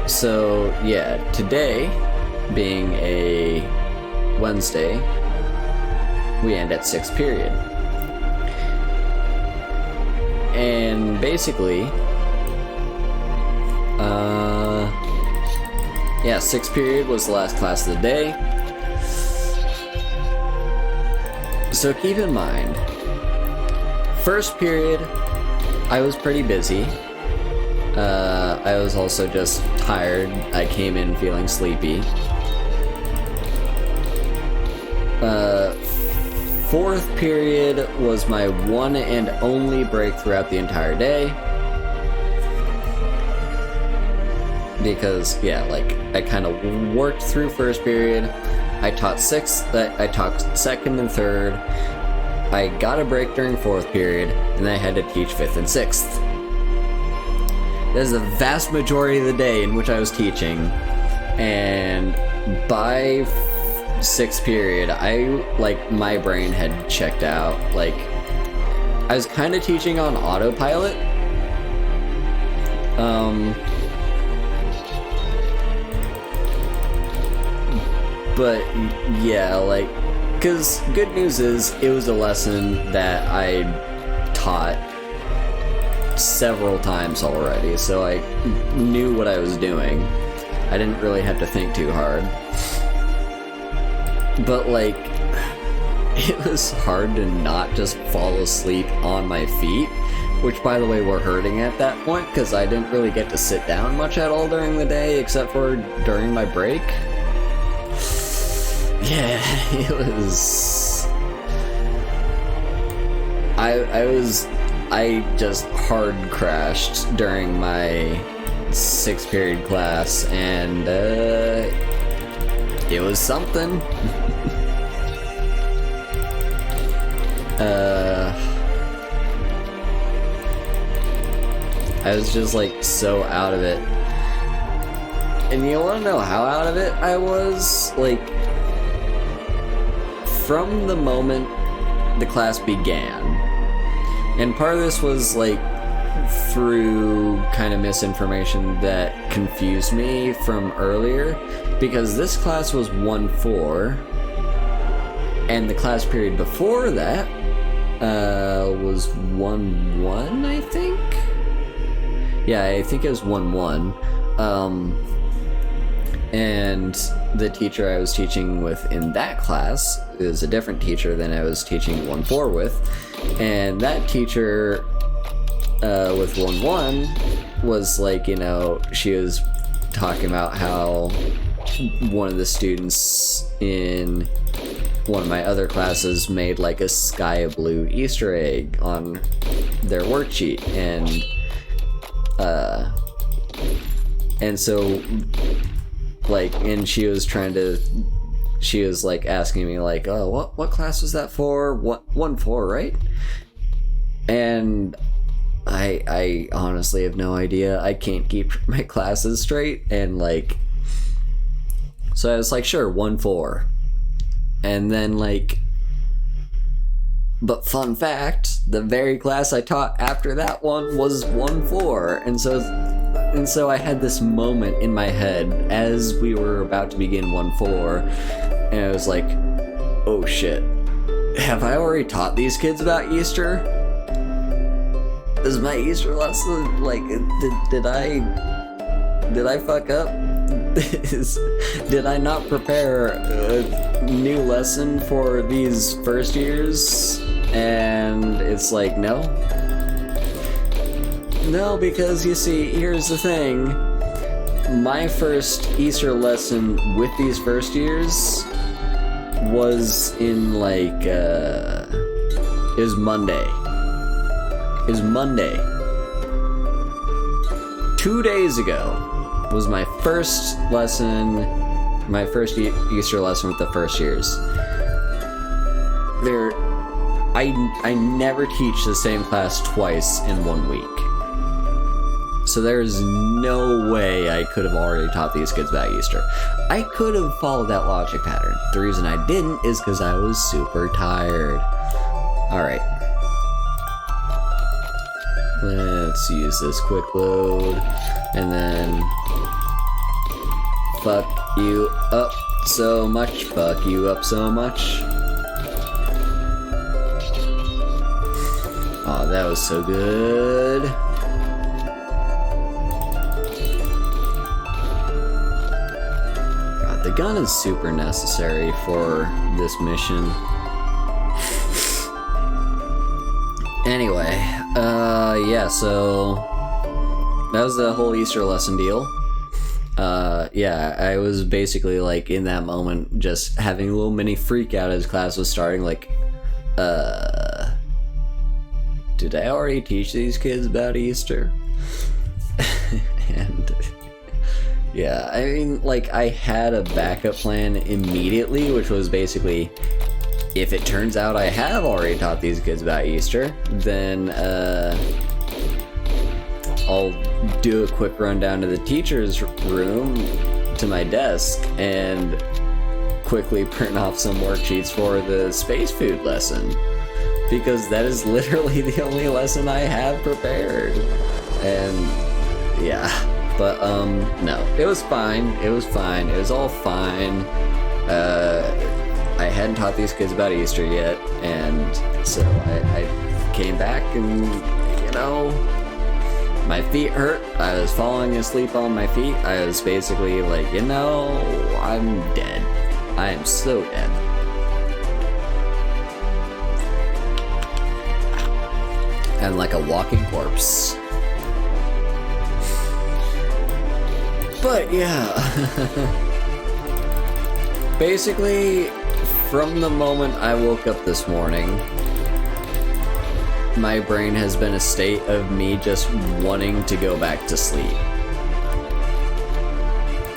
So yeah, today being a Wednesday, we end at 6th period. And basically, yeah, 6th period was the last class of the day. So keep in mind, 1st period, I was pretty busy. I was also just tired. I came in feeling sleepy. 4th period was my one and only break throughout the entire day. Because, yeah, like, I kind of worked through 1st period. I taught 6th, I taught 2nd and 3rd. I got a break during 4th period, and then I had to teach 5th and 6th. That is the vast majority of the day in which I was teaching, and by 6th period, my brain had checked out. Like, I was kind of teaching on autopilot. But yeah, like, because good news is it was a lesson that I taught several times already, so I knew what I was doing. I didn't really have to think too hard. But like, it was hard to not just fall asleep on my feet which by the way were hurting at that point because I didn't really get to sit down much at all during the day except for during my break. Yeah, it was... I just hard crashed during my 6th period class, and it was something. I was just like so out of it. And you wanna know how out of it I was? Like, from the moment the class began. And part of this was like through kind of misinformation that confused me from earlier, because this class was 1-4 and the class period before that was 1-1, I think. Yeah, I think it was 1-1. And the teacher I was teaching with in that class is a different teacher than I was teaching 1-4 with. And that teacher with 1-1 was like, you know, she was talking about how one of the students in one of my other classes made like a sky blue Easter egg on their worksheet, and so like, and she was like asking me like, oh, what class was that for? 1-4, right? And I honestly have no idea. I can't keep my classes straight, and like, so I was like, sure, 1-4. And then like, but fun fact, the very class I taught after that one was 1-4. And so I had this moment in my head as we were about to begin 1-4, and I was like, oh shit, have I already taught these kids about Easter? Is my Easter lesson, like, did I fuck up? Did I not prepare a new lesson for these first years? And it's like, no, because you see, here's the thing. My first Easter lesson with these first years was in like, it was Monday. 2 days ago was my first lesson, my first Easter lesson with the first years. I never teach the same class twice in 1 week. So there's no way I could have already taught these kids about Easter. I could have followed that logic pattern. The reason I didn't is because I was super tired. Alright. Let's use this quick load, and then fuck you up so much, fuck you up so much. Oh, that was so good. God, the gun is super necessary for this mission. Anyway, yeah, so that was the whole Easter lesson deal. Yeah, I was basically like in that moment just having a little mini freak out as class was starting, like, did I already teach these kids about Easter? And yeah, I mean, like, I had a backup plan immediately, which was basically, if it turns out I have already taught these kids about Easter, then I'll do a quick run down to the teacher's room, to my desk, and quickly print off some worksheets for the space food lesson, because that is literally the only lesson I have prepared. And yeah, but no, it was fine. It was all fine. I hadn't taught these kids about Easter yet, and so I came back, and you know, my feet hurt. I was falling asleep on my feet. I was basically like, you know, I'm dead. I am so dead. and like a walking corpse. But yeah, basically, from the moment I woke up this morning, my brain has been a state of me just wanting to go back to sleep.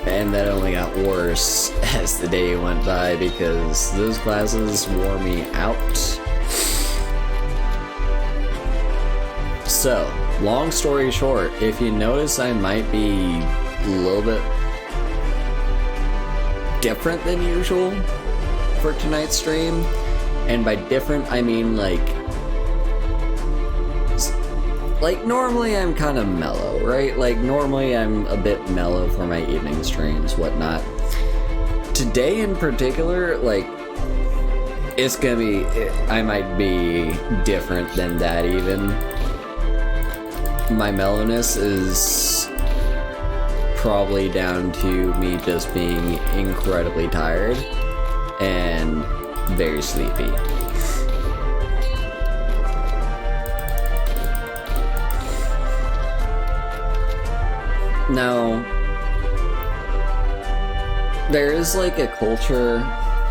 And that only got worse as the day went by because those classes wore me out. So, long story short, if you notice I might be a little bit different than usual for tonight's stream, and by different I mean like normally I'm kind of mellow, right? Like normally I'm a bit mellow for my evening streams, whatnot. Today in particular, like it's gonna be, I might be different than that even. My mellowness is probably down to me just being incredibly tired and very sleepy. Now, there is like a culture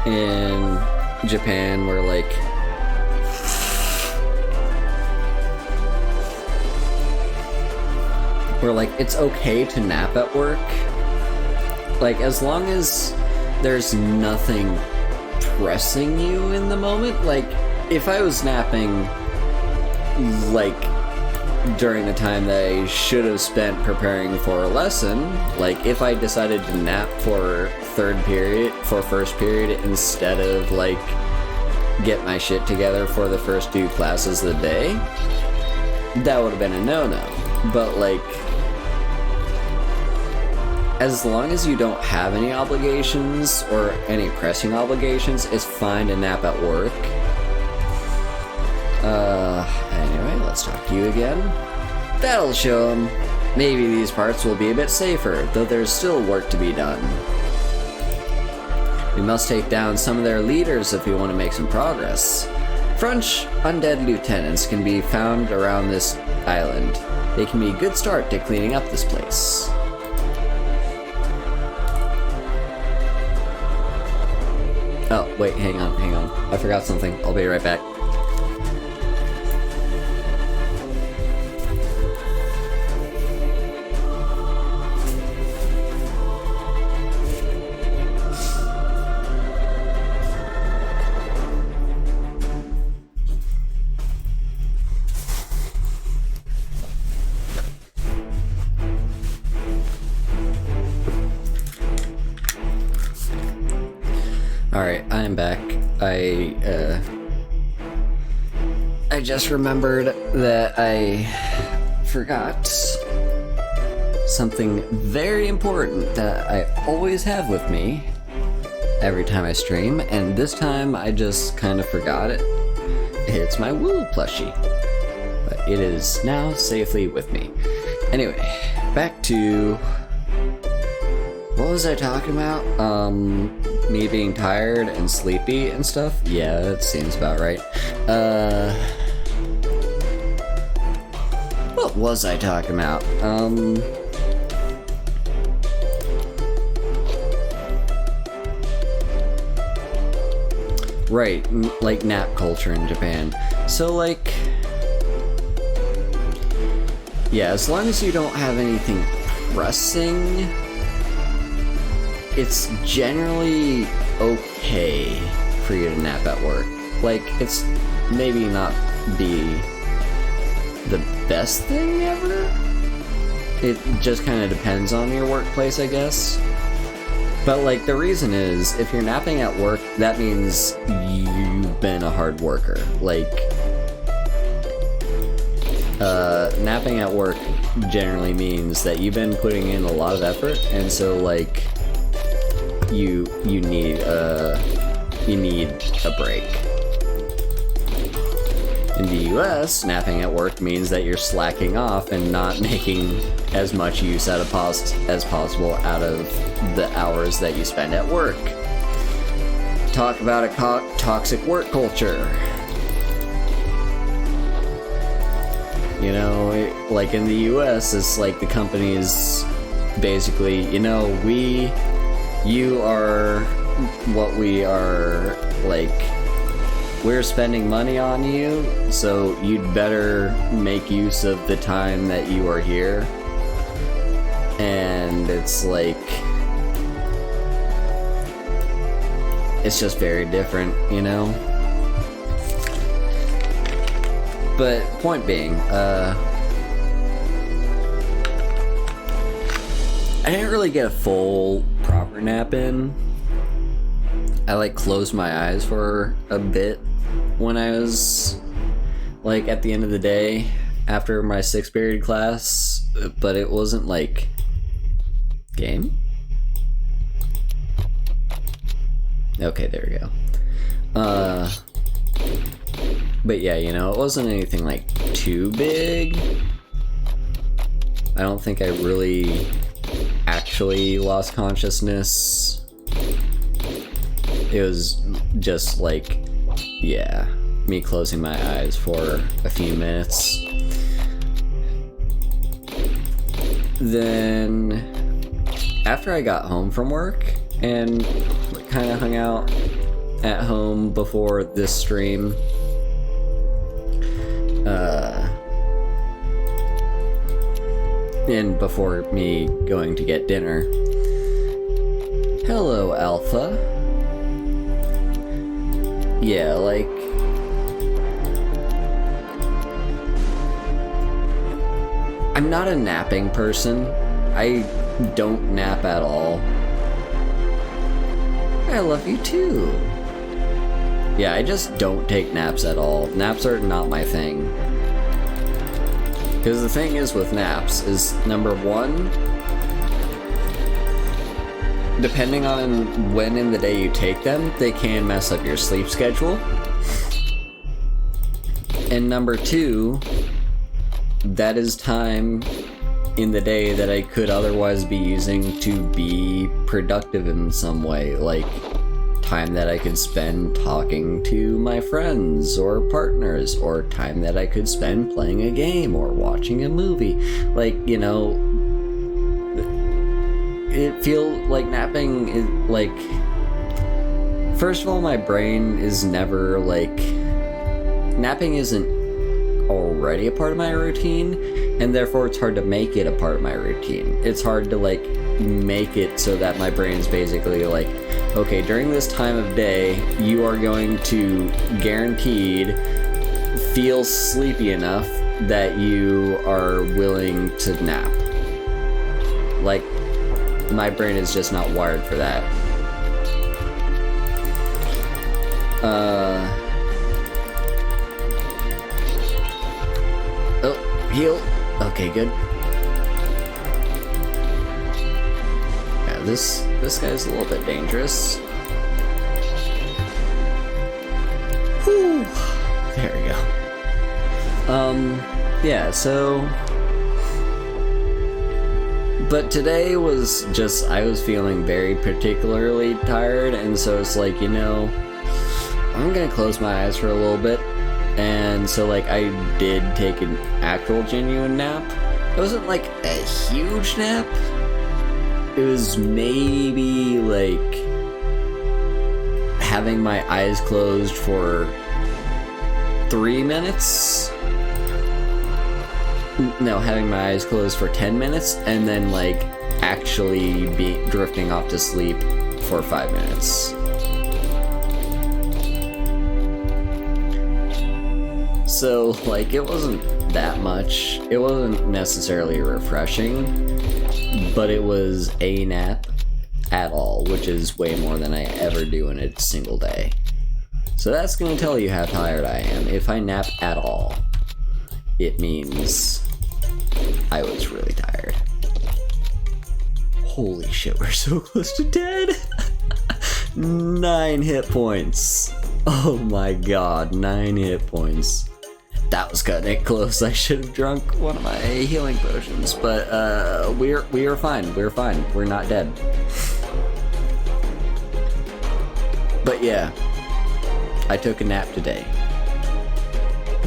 in Japan where like it's okay to nap at work. Like as long as there's nothing pressing you in the moment. Like if I was napping like during the time that I should have spent preparing for a lesson, like if I decided to nap for first period instead of like get my shit together for the first 2 classes of the day, that would have been a no-no. But like as long as you don't have any obligations or any pressing obligations, it's fine to nap at work. Anyway, let's talk to you again. That'll show them. Maybe these parts will be a bit safer, though there's still work to be done. We must take down some of their leaders if we want to make some progress. French undead lieutenants can be found around this island. They can be a good start to cleaning up this place. Oh, wait, hang on. I forgot something. I'll be right back. Alright, I'm back. I just remembered that I forgot something very important that I always have with me every time I stream, and this time I just kind of forgot it. It's my Wool plushie, but it is now safely with me. Anyway, back to... what was I talking about? Me being tired and sleepy and stuff? Yeah, that seems about right. What was I talking about? Right, like nap culture in Japan. So like... yeah, as long as you don't have anything pressing, it's generally okay for you to nap at work. Like, it's maybe not be the best thing ever. It just kind of depends on your workplace, I guess. But, like, the reason is, if you're napping at work, that means you've been a hard worker. Like, napping at work generally means that you've been putting in a lot of effort, and so, like, you need a break. In the US, napping at work means that you're slacking off and not making as much use as possible out of the hours that you spend at work. Talk about a toxic work culture. You know, like in the US, it's like the companies basically, you know, you are what we are, like, we're spending money on you, so you'd better make use of the time that you are here. And it's like, it's just very different, you know? But point being, I didn't really get a full proper nap in. I like closed my eyes for a bit when I was like at the end of the day after my 6th period class, but it wasn't like game. Okay, there we go. But yeah, you know, it wasn't anything like too big. I don't think I really actually lost consciousness. It was just like, yeah, me closing my eyes for a few minutes. Then, after I got home from work and kind of hung out at home before this stream, and before me going to get dinner. Hello, Alpha. Yeah, like, I'm not a napping person. I don't nap at all. I love you too. Yeah, I just don't take naps at all. Naps are not my thing. Because the thing is with naps is, number one, depending on when in the day you take them, they can mess up your sleep schedule. And number two, that is time in the day that I could otherwise be using to be productive in some way, like time that I could spend talking to my friends or partners, or time that I could spend playing a game or watching a movie. Like, you know, it feels like napping is like, first of all, my brain is never like, napping isn't already a part of my routine, and therefore it's hard to make it a part of my routine. It's hard to like make it so that my brain's basically like, okay, during this time of day, you are going to guaranteed feel sleepy enough that you are willing to nap. Like, my brain is just not wired for that. Oh, heal. Okay, good. Yeah, this guy's a little bit dangerous. Whew. There we go. Yeah, so... But today was just, I was feeling very particularly tired, and so it's like, you know, I'm gonna close my eyes for a little bit. And so, like, I did take an actual genuine nap. It wasn't like a huge nap. It was maybe like having my eyes closed for 3 minutes. No, having my eyes closed for 10 minutes, and then like actually be drifting off to sleep for 5 minutes. So like, it wasn't that much. It wasn't necessarily refreshing, but it was a nap at all, which is way more than I ever do in a single day. So that's gonna tell you how tired I am. If I nap at all, it means I was really tired. Holy shit, we're so close to dead. 9 hit points. Oh my god, 9 hit points. That was cutting it close. I should have drunk one of my healing potions, but we are fine. We're fine. We're not dead. But yeah, I took a nap today.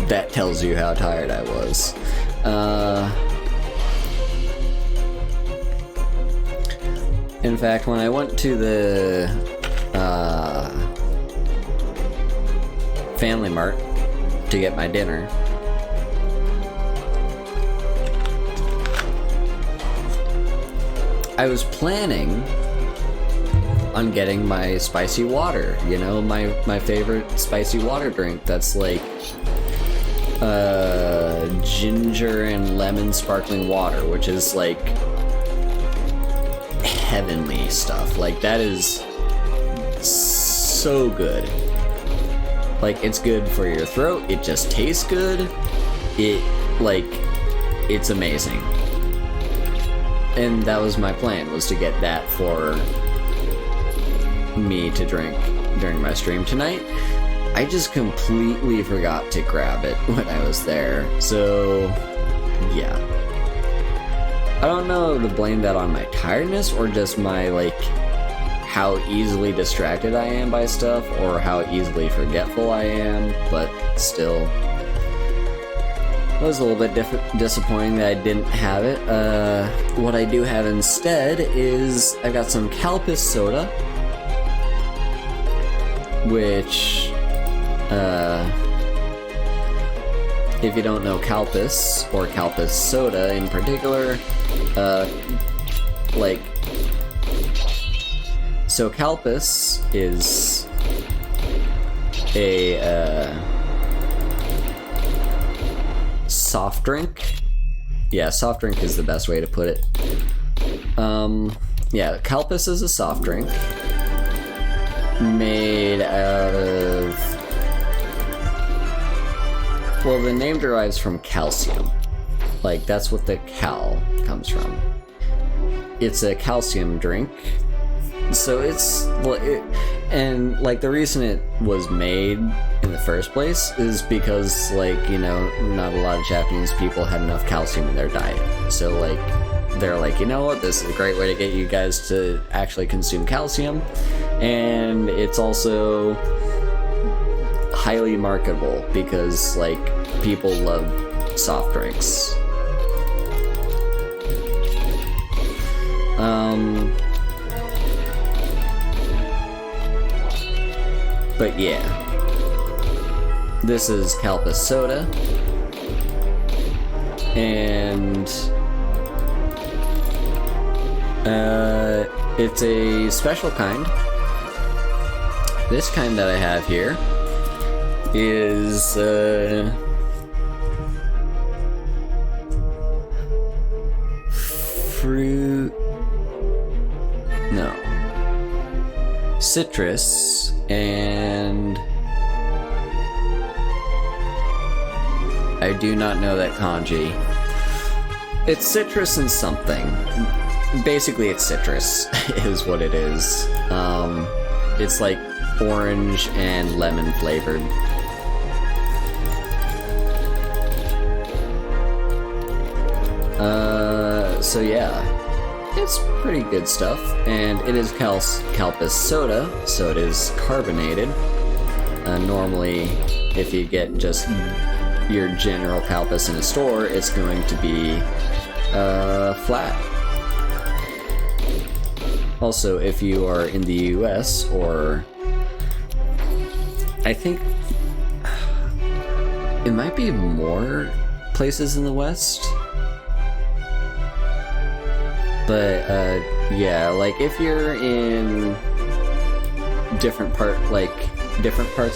That tells you how tired I was. In fact, when I went to the Family Mart to get my dinner, I was planning on getting my spicy water, you know, my favorite spicy water drink that's like ginger and lemon sparkling water, which is like heavenly stuff. Like, that is so good. Like, it's good for your throat, it just tastes good, it's amazing. And that was my plan, was to get that for me to drink during my stream tonight. I just completely forgot to grab it when I was there, so yeah. I don't know to blame that on my tiredness or just my, like, how easily distracted I am by stuff or how easily forgetful I am, but still. It was a little bit disappointing that I didn't have it. What I do have instead is I've got some Calpis soda, which, if you don't know Calpis, or Calpis soda in particular, so Calpis is a, soft drink. Yeah, soft drink is the best way to put it. Yeah, Calpis is a soft drink made out of... Well, the name derives from calcium. Like, that's what the cal comes from. It's a calcium drink. So it's... and, like, the reason it was made in the first place is because, like, you know, not a lot of Japanese people had enough calcium in their diet. So, like, they're like, you know what, this is a great way to get you guys to actually consume calcium. And it's also highly marketable because, like, people love soft drinks. But yeah, this is Calpis soda, and it's a special kind. This kind that I have here is citrus, and I do not know that kanji. It's citrus and something. Basically, it's citrus is what it is. It's like orange and lemon flavored. So yeah, it's pretty good stuff, and it is Calpis soda, so it is carbonated. Normally, if you get just your general Calpis in a store, it's going to be flat. Also, if you are in the US, or I think it might be more places in the West, but yeah, like if you're in different parts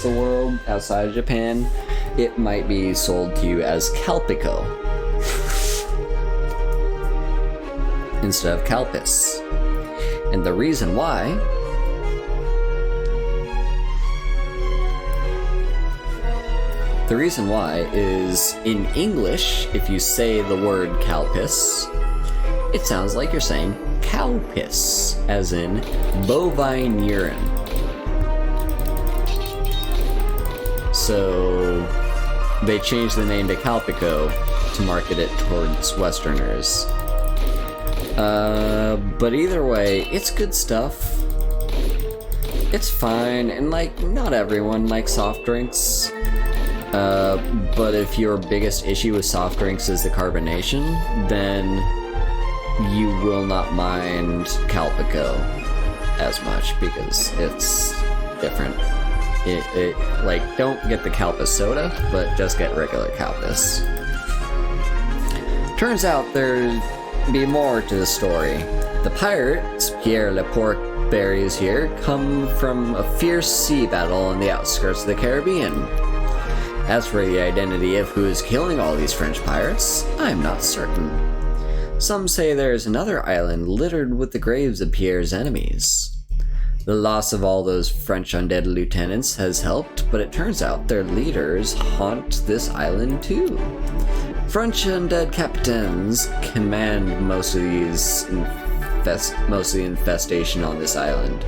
of the world outside of Japan, it might be sold to you as Calpico instead of Calpis. And the reason why is in English, if you say the word Calpis, it sounds like you're saying cow piss, as in bovine urine. So they changed the name to Calpico to market it towards Westerners. But either way, it's good stuff. It's fine, and like, not everyone likes soft drinks. But if your biggest issue with soft drinks is the carbonation, then you will not mind Calpico as much because it's different. Like, don't get the Calpis soda, but just get regular Calpis. Turns out there'd be more to the story. The pirates, Pierre Le Porc-Berries here, come from a fierce sea battle in the outskirts of the Caribbean. As for the identity of who is killing all these French pirates, I'm not certain. Some say there is another island littered with the graves of Pierre's enemies. The loss of all those French undead lieutenants has helped, but it turns out their leaders haunt this island too. French undead captains command most of the infestation on this island.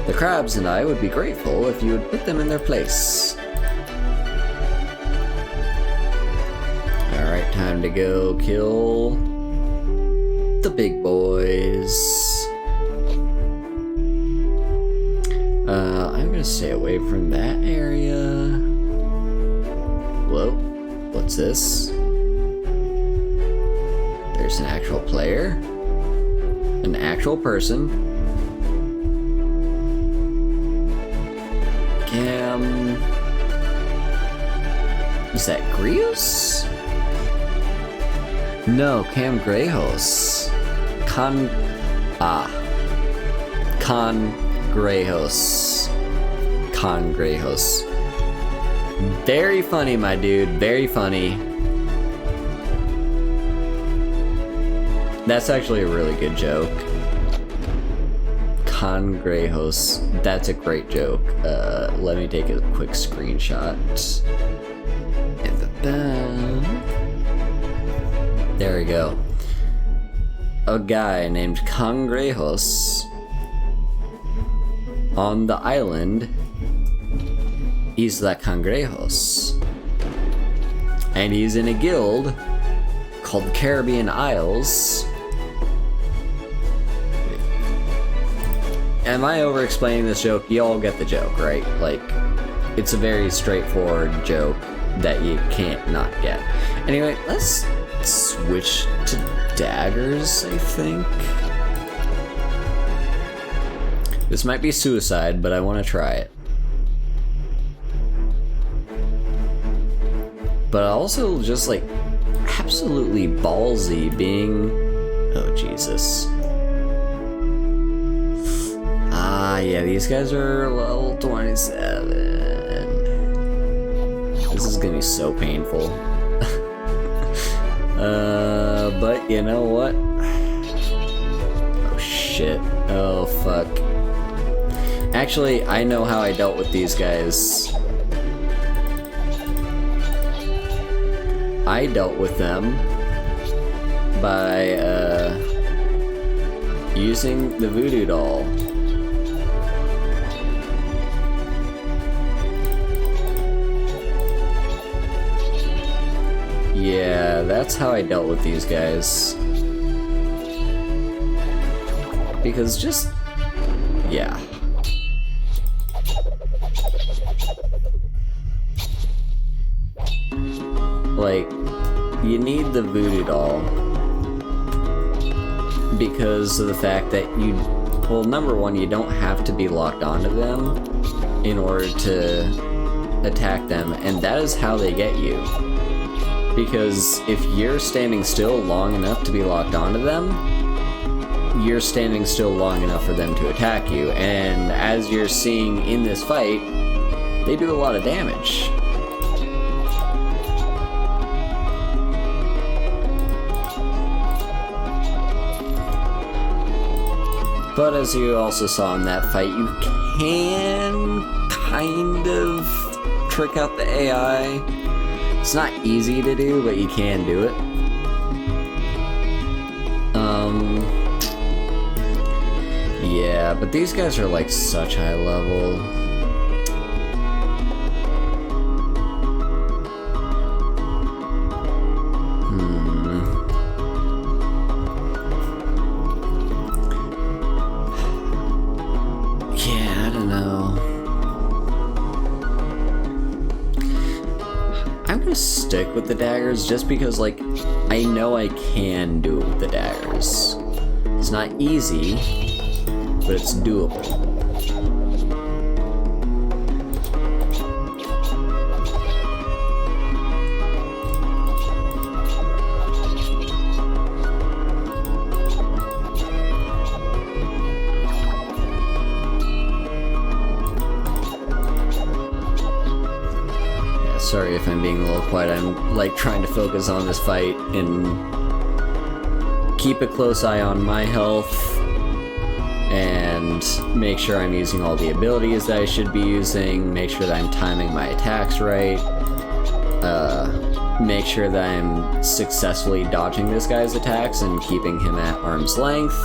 The crabs and I would be grateful if you would put them in their place. Alright, time to go kill the big boys. I'm gonna stay away from that area. Whoa, what's this? There's an actual player. An actual person. Is that Grios? No, Cam Grejos. Grejos. Very funny, my dude. Very funny. That's actually a really good joke. Grejos. That's a great joke. Let me take a quick screenshot. There we go. A guy named Cangrejos on the island Isla Cangrejos. And he's in a guild called the Caribbean Isles. Am I over-explaining this joke? Y'all get the joke, right? Like, it's a very straightforward joke that you can't not get. Anyway, let's switch to daggers, I think. This might be suicide, but I want to try it. But also just like absolutely ballsy being... Oh, Jesus. Ah, yeah, these guys are level 27. This is gonna be so painful. But you know what? Oh, shit. Oh, fuck. Actually, I know how I dealt with these guys. I dealt with them by, using the voodoo doll. Yeah, that's how I dealt with these guys. Because just... yeah. Like, you need the voodoo doll because of the fact that you... well, number one, you don't have to be locked onto them in order to attack them, and that is how they get you. Because if you're standing still long enough to be locked onto them, you're standing still long enough for them to attack you, and as you're seeing in this fight, they do a lot of damage. But as you also saw in that fight, you can kind of trick out the AI. It's not easy to do, but you can do it. Yeah, but these guys are like such high level. gonna stick with the daggers just because, like, I know I can do it with the daggers. It's not easy, but it's doable. Sorry if I'm being a little quiet, I'm like trying to focus on this fight and keep a close eye on my health and make sure I'm using all the abilities that I should be using, make sure that I'm timing my attacks right, make sure that I'm successfully dodging this guy's attacks and keeping him at arm's length,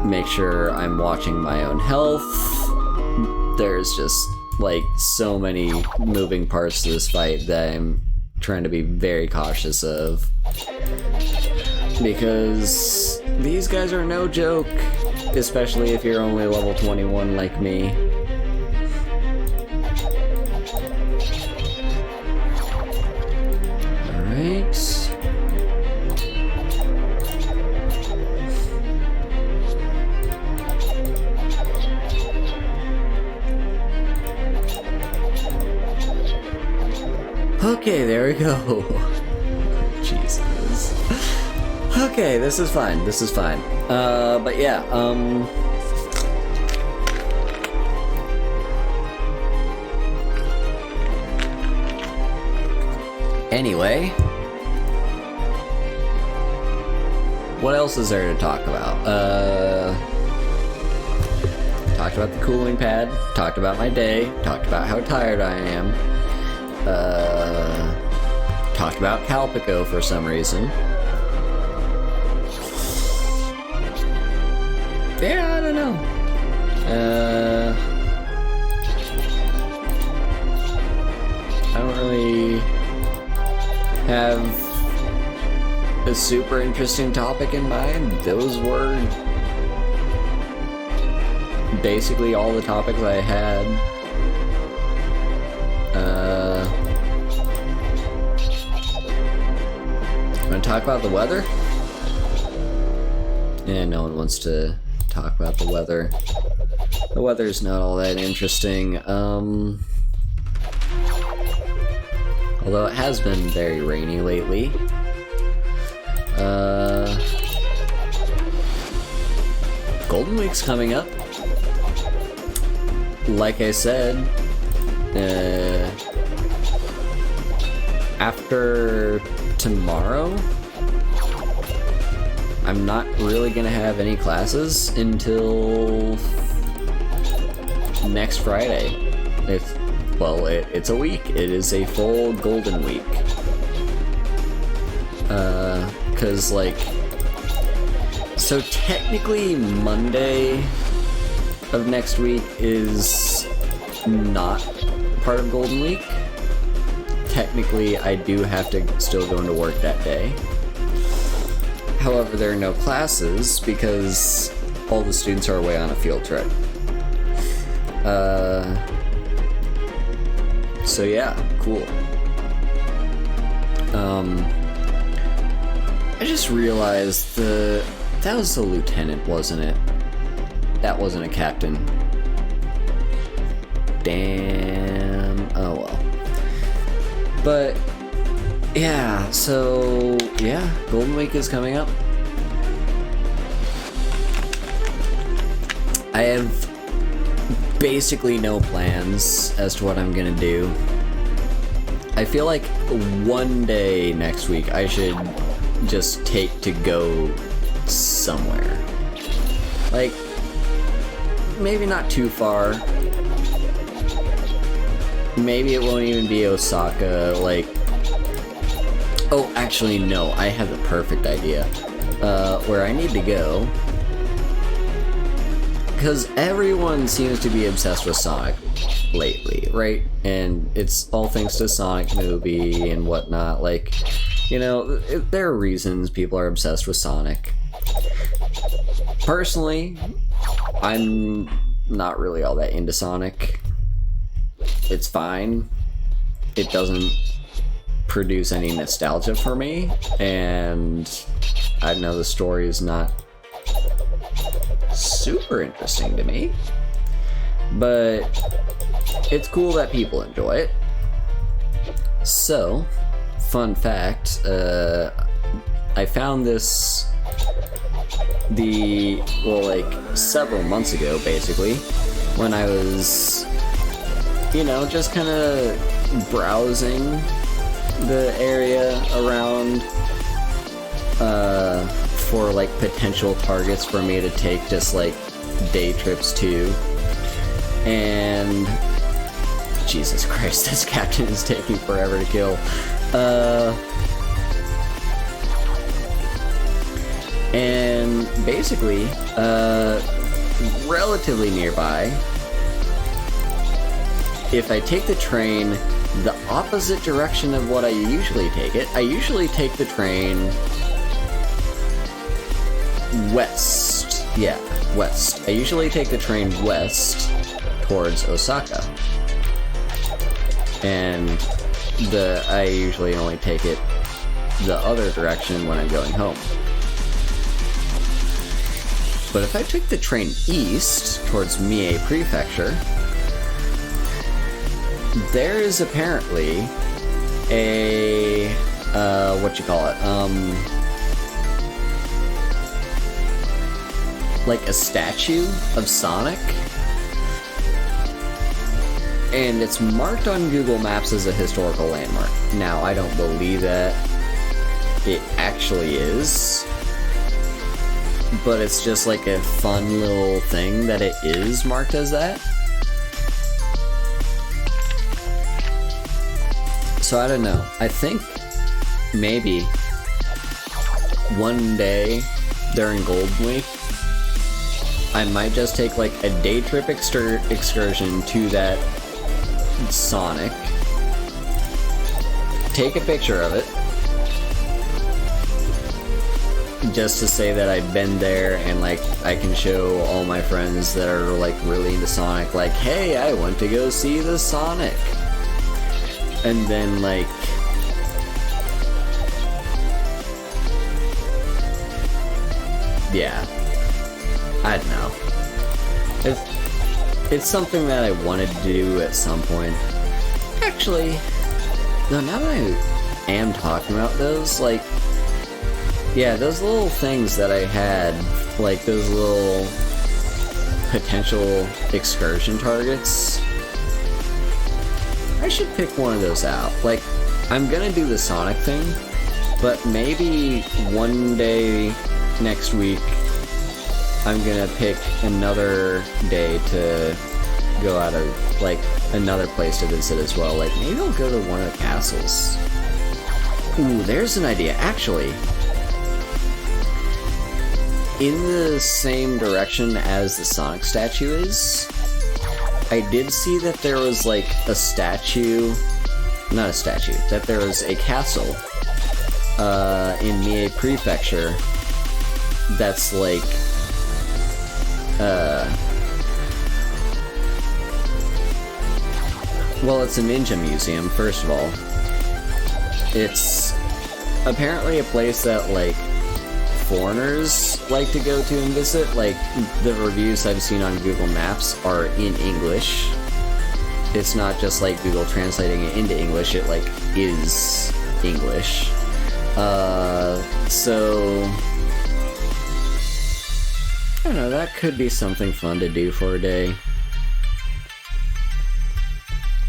make sure I'm watching my own health. There's just like so many moving parts to this fight that I'm trying to be very cautious of, because these guys are no joke, especially if you're only level 21 like me. Alright. Okay, there we go. Jesus. Okay, this is fine. This is fine. But yeah, anyway, what else is there to talk about? Talked about the cooling pad, talked about my day, talked about how tired I am. Talked about Calpico for some reason. Yeah, I don't know. I don't really have a super interesting topic in mind. Those were basically all the topics I had. Want to talk about the weather? Yeah, no one wants to talk about the weather. The weather's not all that interesting. Although it has been very rainy lately. Golden Week's coming up. Like I said, after tomorrow, I'm not really gonna have any classes until next Friday. It's a week. It is a full Golden Week. 'Cause like, so technically Monday of next week is not part of Golden Week. Technically, I do have to still go into work that day. However, there are no classes because all the students are away on a field trip. So yeah, cool. I just realized that was the lieutenant, wasn't it? That wasn't a captain. Damn. Oh well. But yeah, so yeah, Golden Week is coming up. I have basically no plans as to what I'm gonna do. I feel like one day next week I should just take to go somewhere. Like, maybe not too far. Maybe it won't even be Osaka, like... Oh, actually, no, I have the perfect idea. Where I need to go... Because everyone seems to be obsessed with Sonic lately, right? And it's all thanks to Sonic movie and whatnot. Like, you know, there are reasons people are obsessed with Sonic. Personally, I'm not really all that into Sonic. It's fine. It doesn't produce any nostalgia for me, and I know the story is not super interesting to me, but it's cool that people enjoy it. So, fun fact, I found this several months ago, basically, when I was, just kind of browsing the area around for potential targets for me to take just day trips to. And Jesus Christ, this captain is taking forever to kill. And basically, relatively nearby, if I take the train the opposite direction of what I usually take it, I usually take the train west. Yeah, west. I usually take the train west towards Osaka. And I usually only take it the other direction when I'm going home. But if I took the train east towards Mie Prefecture, there is apparently a a statue of Sonic, and it's marked on Google Maps as a historical landmark. Now, I don't believe that it actually is, but it's just a fun little thing that it is marked as that. So I don't know. I think maybe one day during Golden Week, I might just take a day trip excursion to that Sonic, take a picture of it, just to say that I've been there, and I can show all my friends that are really into Sonic, hey, I went to go see the Sonic. And then yeah, I don't know. It's something that I wanted to do at some point. Actually, no, now that I am talking about those, yeah, those little things that I had, those little potential excursion targets, I should pick one of those out. I'm gonna do the Sonic thing, but maybe one day next week, I'm gonna pick another day to go out of, another place to visit as well. Maybe I'll go to one of the castles. Ooh, there's an idea. Actually, in the same direction as the Sonic statue is, I did see that there was a statue, not a statue, that there was a castle in Mie Prefecture that's well, it's a ninja museum, first of all. It's apparently a place that foreigners like to go to and visit. The reviews I've seen on Google Maps are in English. It's not just Google translating it into English, it is English. So I don't know, that could be something fun to do for a day.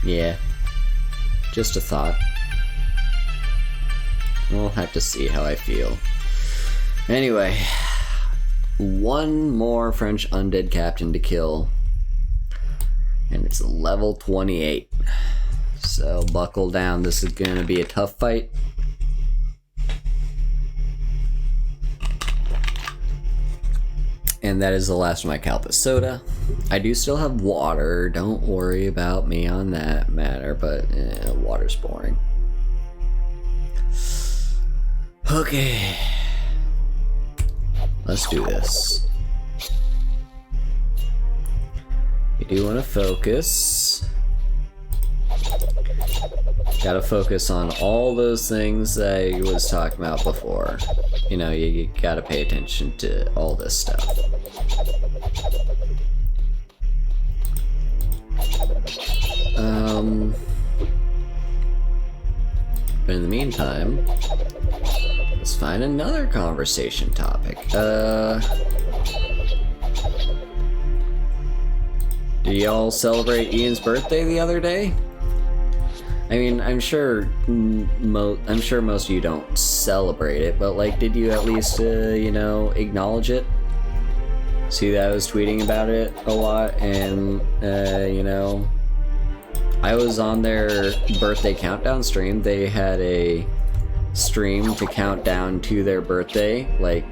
Yeah, just a thought. We'll have to see how I feel. Anyway, one more French undead captain to kill, and it's level 28. So buckle down, this is gonna be a tough fight. And that is the last of my Calpus soda. I do still have water, don't worry about me on that matter, but water's boring. Okay. Let's do this. You do want to focus. Gotta focus on all those things I was talking about before. You know, you gotta pay attention to all this stuff. But in the meantime, let's find another conversation topic. Did y'all celebrate Ian's birthday the other day? I mean, I'm sure most of you don't celebrate it, but like, did you at least, you know, acknowledge it? See that I was tweeting about it a lot, and, you know, I was on their birthday countdown stream. They had a stream to count down to their birthday, like,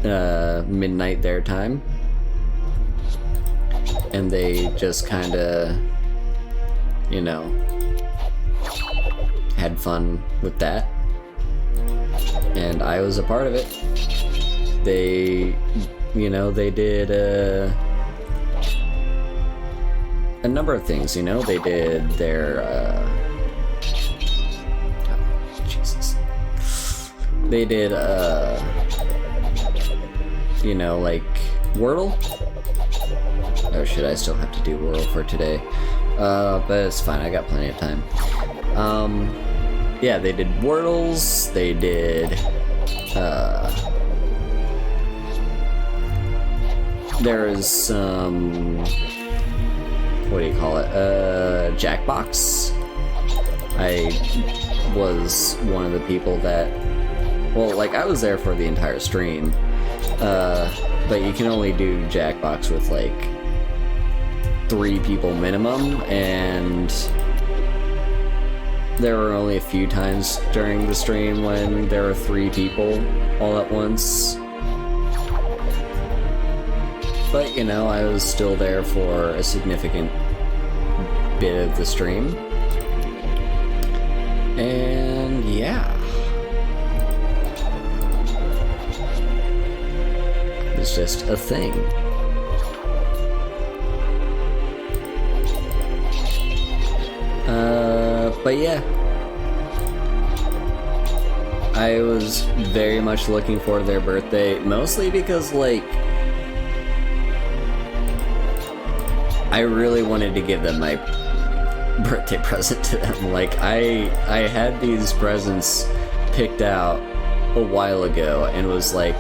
midnight their time. And they just kinda, you know, had fun with that. And I was a part of it. They, you know, they did, a number of things, you know. They did their, oh, Jesus. They did, you know, like, Wordle? Oh shit, I still have to do Wordle for today. But it's fine, I got plenty of time. Yeah, they did Wordles, they did, there is some, what do you call it, Jackbox. I was one of the people that, well, like, I was there for the entire stream, but you can only do Jackbox with, like, 3 people minimum, and there were only a few times during the stream when there were 3 people all at once. But, you know, I was still there for a significant bit of the stream. And yeah. It's just a thing. But yeah. I was very much looking forward to their birthday, mostly because, like, I really wanted to give them my birthday present to them. Like, I had these presents picked out a while ago and was like,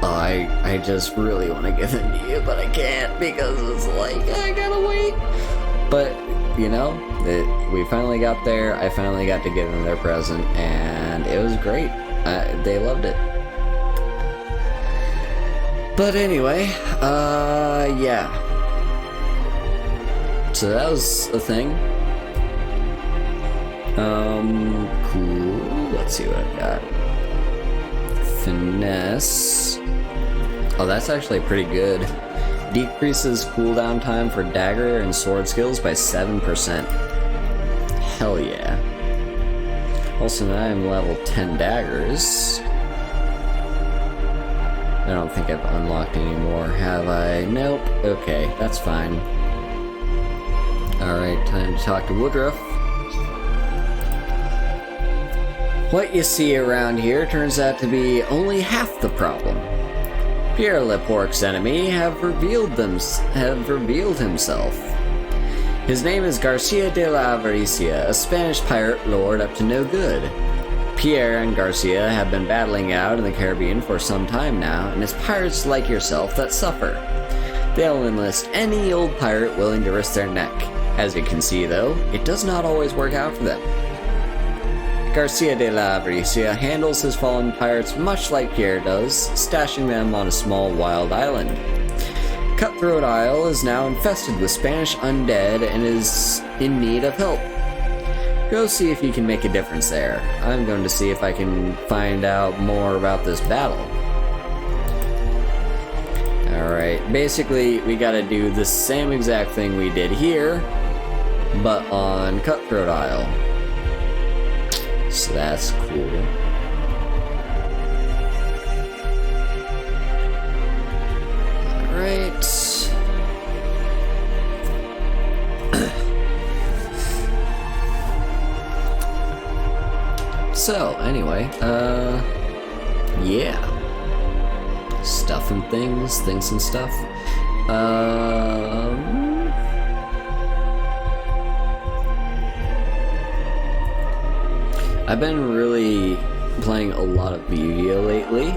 oh, I just really want to give them to you, but I can't because it's like, I gotta wait. But, you know, we finally got there. I finally got to give them their present, and it was great. They loved it. But anyway, yeah. So that was a thing. Cool. Let's see what I've got. Finesse. Oh, that's actually pretty good. Decreases cooldown time for dagger and sword skills by 7%. Hell yeah. Also, now I'm level 10 daggers. I don't think I've unlocked any more, have I? Nope. Okay, that's fine. Alright, time to talk to Woodruff. What you see around here turns out to be only half the problem. Pierre Leporc's enemy have revealed himself. His name is Garcia de la Avaricia, a Spanish pirate lord up to no good. Pierre and Garcia have been battling out in the Caribbean for some time now, and it's pirates like yourself that suffer. They'll enlist any old pirate willing to risk their neck. As you can see, though, it does not always work out for them. Garcia de la Avaricia handles his fallen pirates much like Pierre does, stashing them on a small wild island. Cutthroat Isle is now infested with Spanish undead and is in need of help. Go see if you can make a difference there. I'm going to see if I can find out more about this battle. Alright, basically we gotta do the same exact thing we did here, but on Cutthroat Isle. So that's cool. Alright. So, anyway, yeah. Stuff and things and stuff. I've been really playing a lot of Yu-Gi-Oh lately,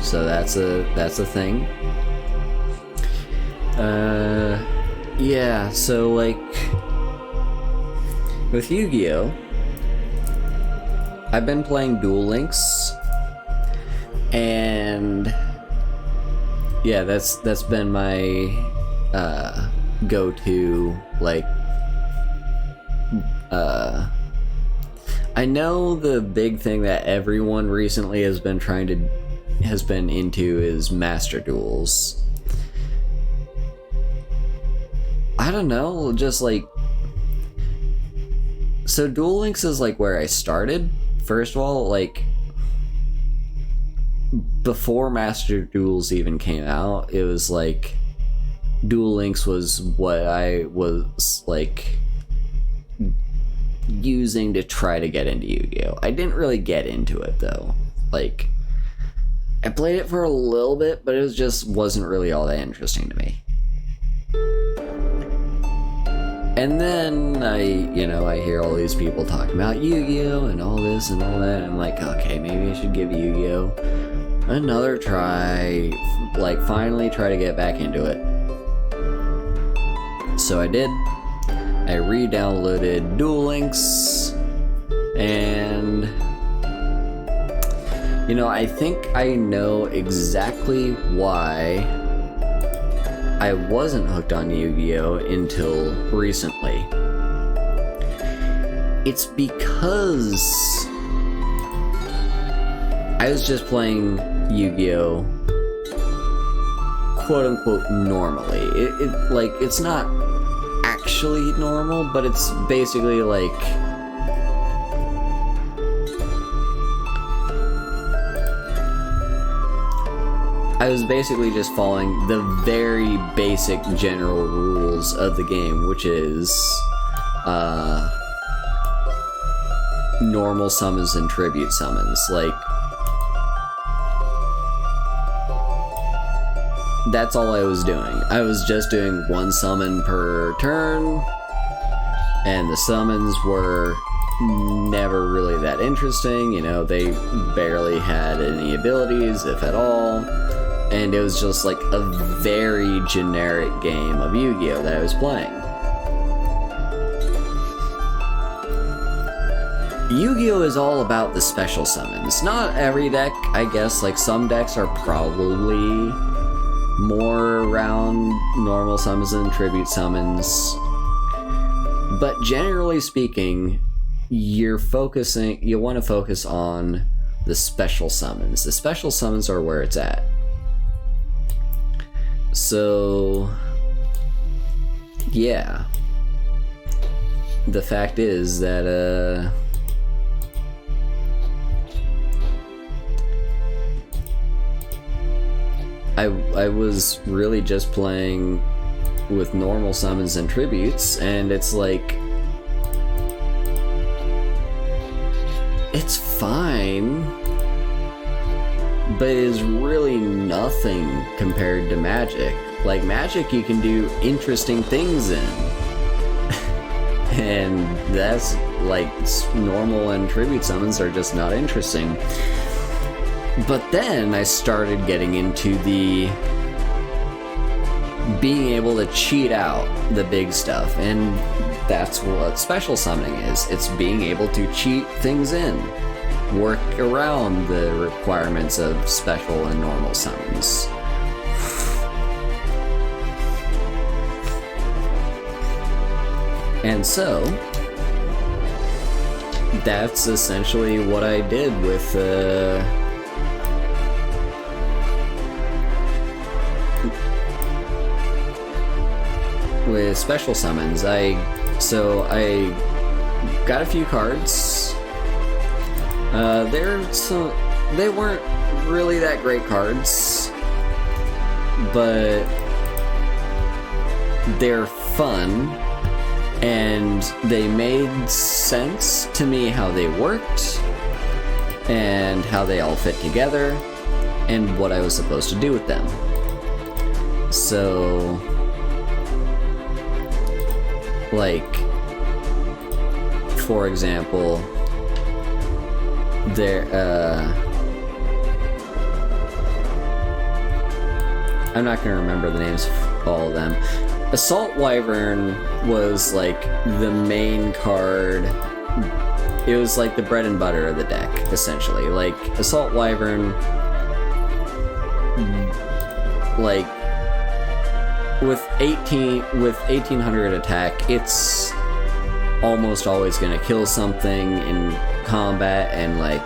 so that's a thing. Yeah, so like with Yu-Gi-Oh, I've been playing Duel Links, and yeah, that's been my go-to, like I know the big thing that everyone recently has been into is Master Duels. I don't know, just like, so Duel Links is like where I started. First of all, like before Master Duels even came out, it was like Duel Links was what I was like using to try to get into Yu-Gi-Oh. I didn't really get into it though. Like, I played it for a little bit, but it just wasn't really all that interesting to me. And then I hear all these people talking about Yu-Gi-Oh and all this and all that, and I'm like, okay, maybe I should give Yu-Gi-Oh another try, like finally try to get back into it. So I did. I re-downloaded Duel Links, and I think I know exactly why I wasn't hooked on Yu-Gi-Oh until recently. It's because I was just playing Yu-Gi-Oh quote-unquote normally. It's not actually normal, but it's basically like I was basically just following the very basic general rules of the game, which is normal summons and tribute summons. Like, that's all I was doing. I was just doing one summon per turn, and the summons were never really that interesting. They barely had any abilities, if at all, and it was just like a very generic game of Yu-Gi-Oh that I was playing. Yu-Gi-Oh is all about the special summons. Not every deck, I guess. Like, some decks are probably more around normal summons and tribute summons, but generally speaking, you want to focus on the special summons. The special summons are where it's at. So yeah, the fact is that I was really just playing with normal summons and tributes, and it's like, it's fine, but it is really nothing compared to Magic. Like, Magic you can do interesting things in, and that's like normal and tribute summons are just not interesting. But then I started getting into the being able to cheat out the big stuff, and that's what special summoning is. It's being able to cheat things in, work around the requirements of special and normal summons. And so that's essentially what I did with special summons. I got a few cards. They weren't really that great cards, but they're fun. and they made sense to me how they worked and how they all fit together and what I was supposed to do with them. So, like, for example, I'm not going to remember the names of all of them. Assault Wyvern was like the main card. It was like the bread and butter of the deck, essentially. Like, Assault Wyvern, like, with 1800 attack, it's almost always gonna kill something in combat, and like,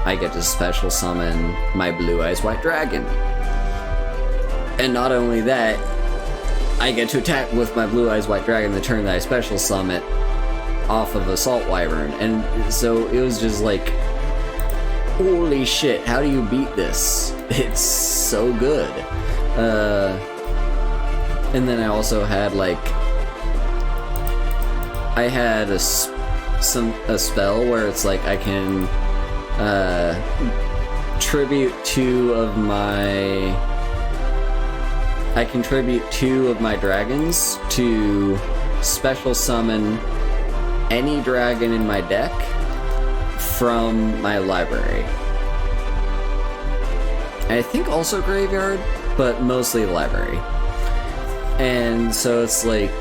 I get to special summon my Blue Eyes White Dragon. And not only that, I get to attack with my Blue Eyes White Dragon the turn that I special summon off of Assault Wyvern. And so it was just like, holy shit, how do you beat this? It's so good. And then I also had like, I had a spell where it's like I can tribute two of my dragons to special summon any dragon in my deck from my library. And I think also graveyard, but mostly library. And so it's like,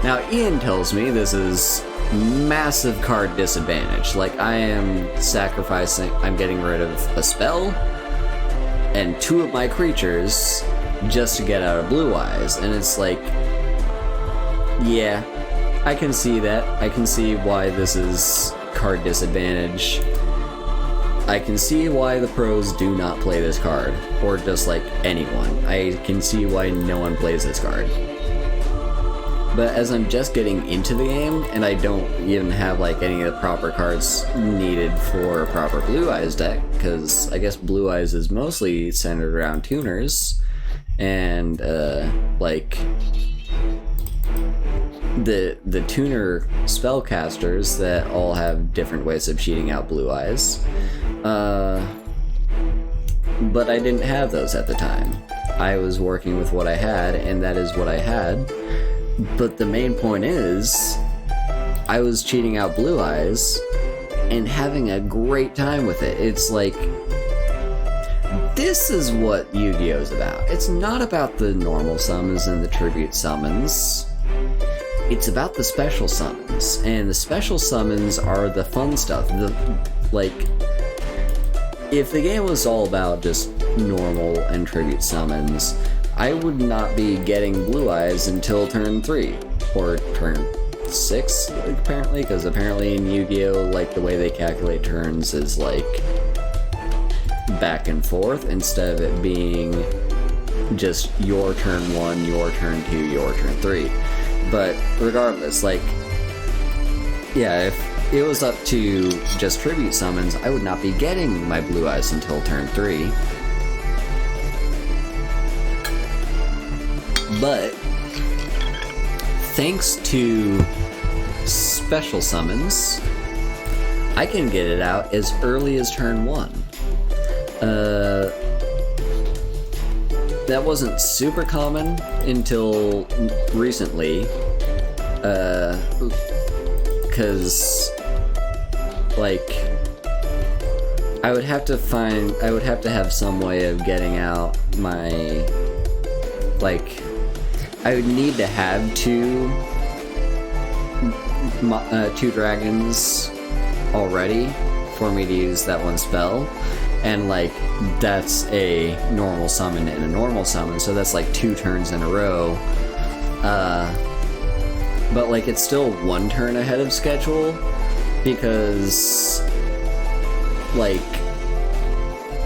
now Ian tells me this is massive card disadvantage. Like, I am I'm getting rid of a spell and two of my creatures just to get out of Blue Eyes. And it's like, yeah, I can see that. I can see why this is card disadvantage. I can see why the pros do not play this card, or just like anyone. I can see why no one plays this card. But as I'm just getting into the game, and I don't even have like any of the proper cards needed for a proper Blue Eyes deck, because I guess Blue Eyes is mostly centered around tuners, and like the tuner spellcasters that all have different ways of cheating out Blue Eyes. But I didn't have those at the time. I was working with what I had, and that is what I had. But the main point is, I was cheating out Blue Eyes and having a great time with it. It's like, this is what Yu-Gi-Oh's about. It's not about the normal summons and the tribute summons. It's about the special summons. And the special summons are the fun stuff. If the game was all about just normal and tribute summons, I would not be getting Blue Eyes until turn 3, or turn 6, apparently, because apparently in Yu-Gi-Oh, like, the way they calculate turns is, like, back and forth, instead of it being just your turn 1, your turn 2, your turn 3. But regardless, like, yeah, if it was up to just tribute summons, I would not be getting my Blue Eyes until turn 3. But thanks to special summons, I can get it out as early as turn 1. That wasn't super common until recently, because, like, I would have to have some way of getting out my, like, I would need to have two dragons already for me to use that one spell, and like, that's a normal summon and a normal summon, so that's like 2 turns in a row. But like, it's still 1 turn ahead of schedule, because like,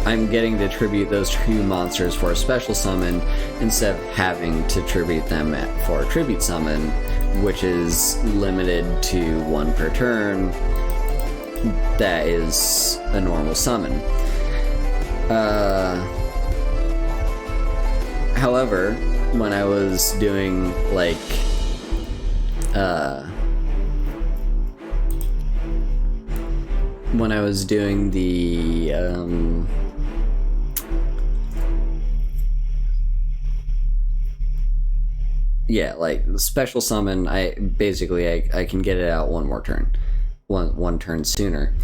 I'm getting to tribute those 2 monsters for a special summon instead of having to tribute them for a tribute summon, which is limited to 1 per turn. That is a normal summon. However, when I was doing like when I was doing the yeah, like special summon, I can get it out one more turn, one turn sooner.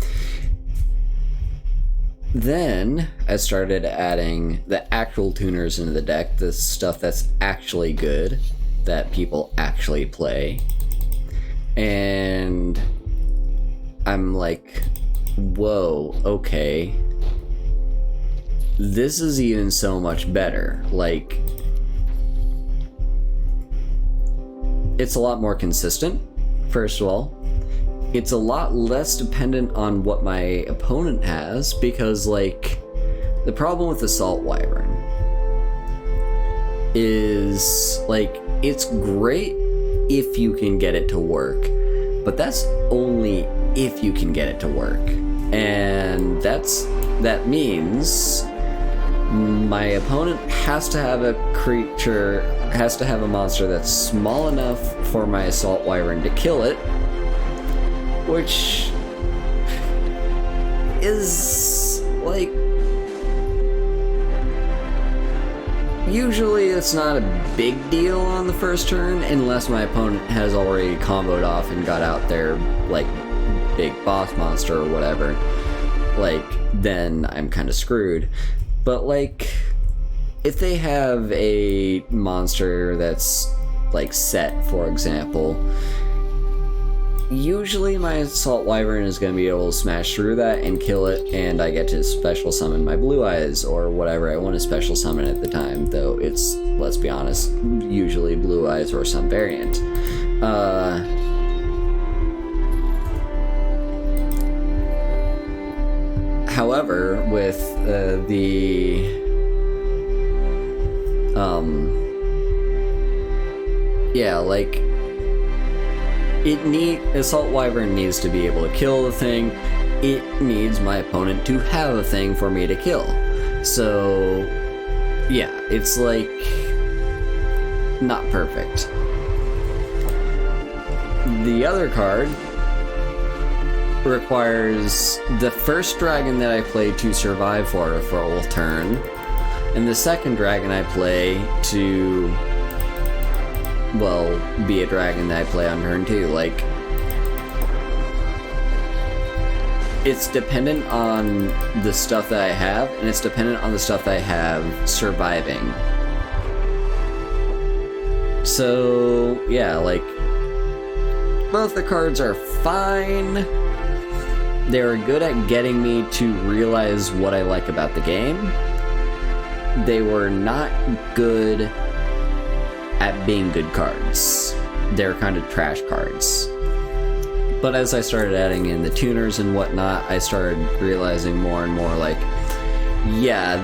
Then I started adding the actual tuners into the deck, the stuff that's actually good, that people actually play, and I'm like, whoa, okay, this is even so much better. Like, it's a lot more consistent, first of all. It's a lot less dependent on what my opponent has, because, like, the problem with Assault Wyvern is, like, it's great if you can get it to work, but that's only if you can get it to work. And that means my opponent has to have a monster that's small enough for my Assault Wyvern to kill it, which is, like, usually it's not a big deal on the first turn, unless my opponent has already comboed off and got out their, like, big boss monster or whatever. Like, then I'm kind of screwed. But, like, if they have a monster that's, like, set, for example, usually my Assault Wyvern is going to be able to smash through that and kill it, and I get to special summon my Blue Eyes or whatever I want to special summon at the time, though it's, let's be honest, usually Blue Eyes or some variant. However, with like, Assault Wyvern needs to be able to kill the thing. It needs my opponent to have a thing for me to kill. So, yeah, it's, like, not perfect. The other card requires the first dragon that I play to survive for a full turn, and the second dragon I play to, well, be a dragon that I play on turn 2. Like, it's dependent on the stuff that I have, and it's dependent on the stuff that I have surviving. So, yeah, like, both the cards are fine. They were good at getting me to realize what I like about the game. They were not good at being good cards. They're kind of trash cards. But as I started adding in the tuners and whatnot, I started realizing more and more, like, yeah,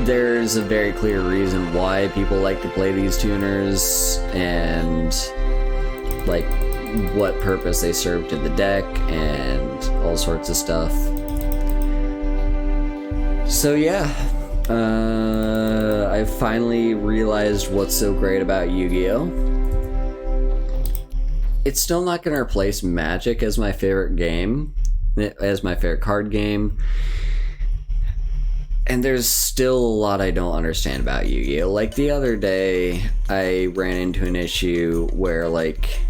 there's a very clear reason why people like to play these tuners, and, like, what purpose they serve to the deck, and all sorts of stuff. So yeah, I finally realized what's so great about Yu-Gi-Oh! It's still not going to replace Magic as my favorite game, as my favorite card game. And there's still a lot I don't understand about Yu-Gi-Oh! Like, the other day, I ran into an issue where, like,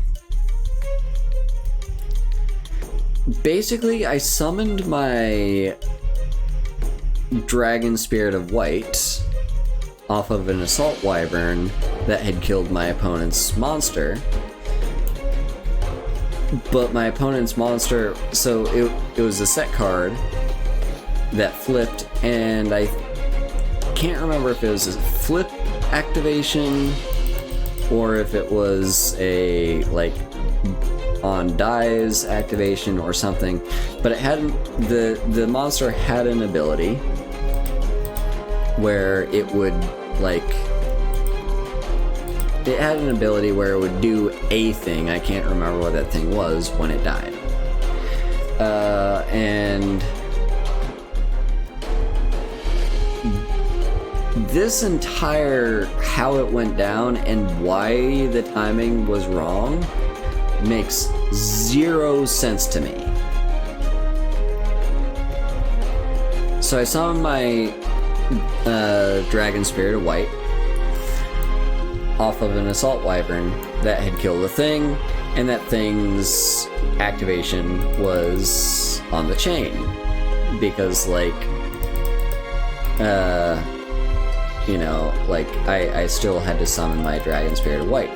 basically, I summoned my Dragon Spirit of White off of an Assault Wyvern that had killed my opponent's monster. But my opponent's monster, so it was a set card that flipped, and I can't remember if it was a flip activation or if it was a, like, on dies activation or something, but it had the monster had an ability where it would, like, it had an ability where it would do a thing. I can't remember what that thing was when it died. And this entire how it went down and why the timing was wrong makes zero sense to me. So I summoned my Dragon Spirit of White off of an Assault Wyvern that had killed the thing, and that thing's activation was on the chain. Because, like, you know, like, I still had to summon my Dragon Spirit of White.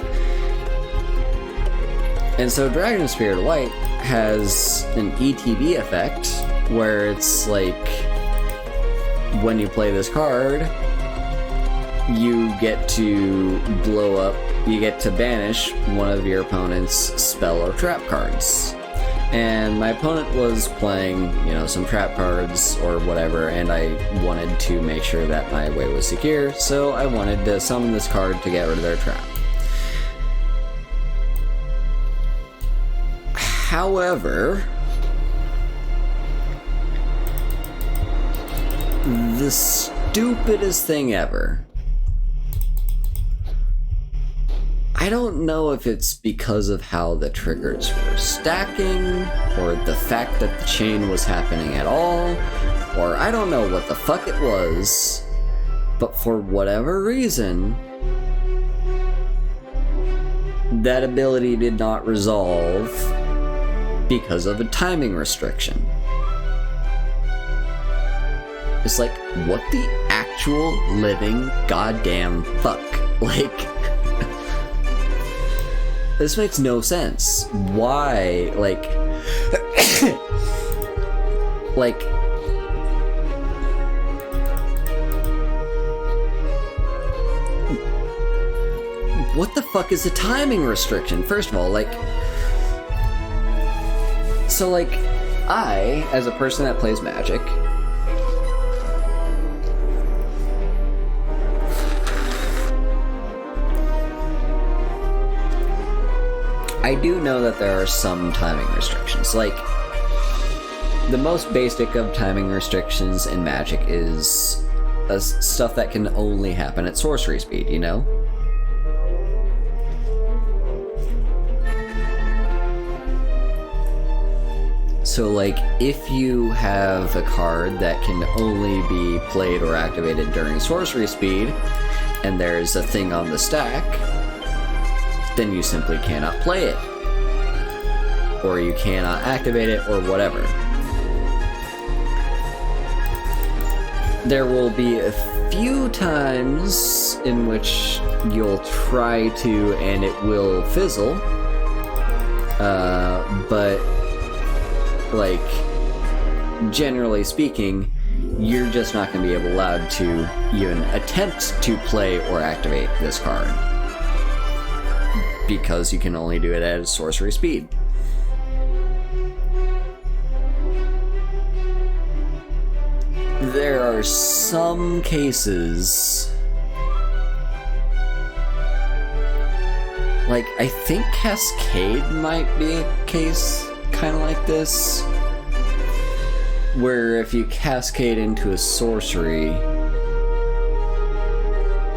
And so Dragon Spirit of White has an ETB effect, where it's like, when you play this card, you get to blow up, you get to banish one of your opponent's spell or trap cards. And my opponent was playing, you know, some trap cards or whatever, and I wanted to make sure that my way was secure, so I wanted to summon this card to get rid of their trap. However, the stupidest thing ever. I don't know if it's because of how the triggers were stacking, or the fact that the chain was happening at all, or I don't know what the fuck it was, but for whatever reason, that ability did not resolve because of a timing restriction. It's like, what the actual living goddamn fuck? Like, this makes no sense. Why? Like, like, what the fuck is a timing restriction? First of all, like, so, like, I, as a person that plays Magic, I do know that there are some timing restrictions. Like, the most basic of timing restrictions in Magic is stuff that can only happen at sorcery speed, you know? So, like, if you have a card that can only be played or activated during sorcery speed, and there's a thing on the stack, then you simply cannot play it. Or you cannot activate it, or whatever. There will be a few times in which you'll try to, and it will fizzle. But, like, generally speaking, you're just not going to be allowed to even attempt to play or activate this card, because you can only do it at sorcery speed. There are some cases, like, I think Cascade might be a case kind of like this, where if you cascade into a sorcery,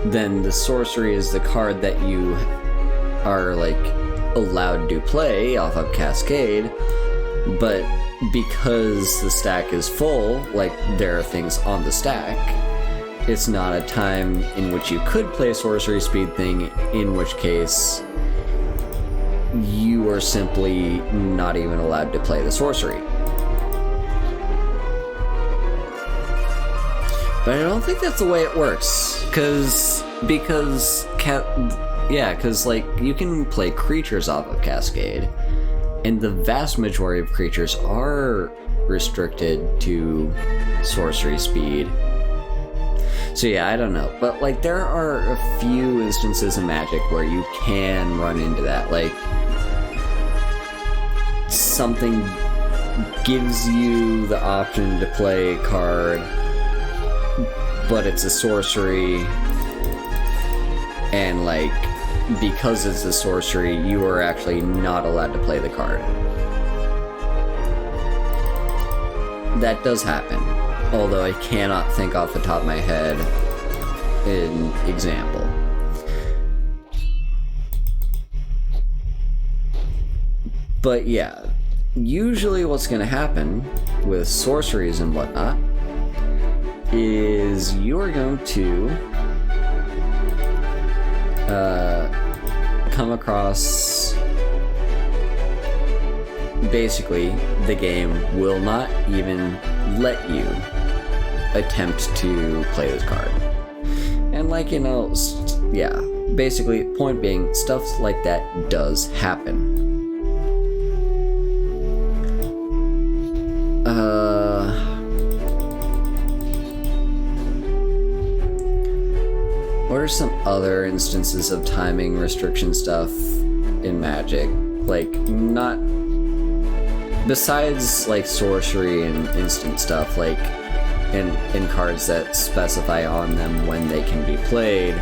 then the sorcery is the card that you are, like, allowed to play off of Cascade, but because the stack is full, like, there are things on the stack, it's not a time in which you could play a sorcery speed thing, in which case you are simply not even allowed to play the sorcery. But I don't think that's the way it works, because like, you can play creatures off of Cascade, and the vast majority of creatures are restricted to sorcery speed. So yeah, I don't know. But, like, there are a few instances in Magic where you can run into that. Like, something gives you the option to play a card, but it's a sorcery, and, like, because it's a sorcery, you are actually not allowed to play the card. That does happen, although I cannot think off the top of my head an example. But yeah, usually what's going to happen with sorceries and whatnot is you're going to come across, basically the game will not even let you attempt to play this card. And like, you know, yeah, basically point being, stuff like that does happen. What are some other instances of timing restriction stuff in Magic? Like, not... Besides, like, sorcery and instant stuff, like, in cards that specify on them when they can be played.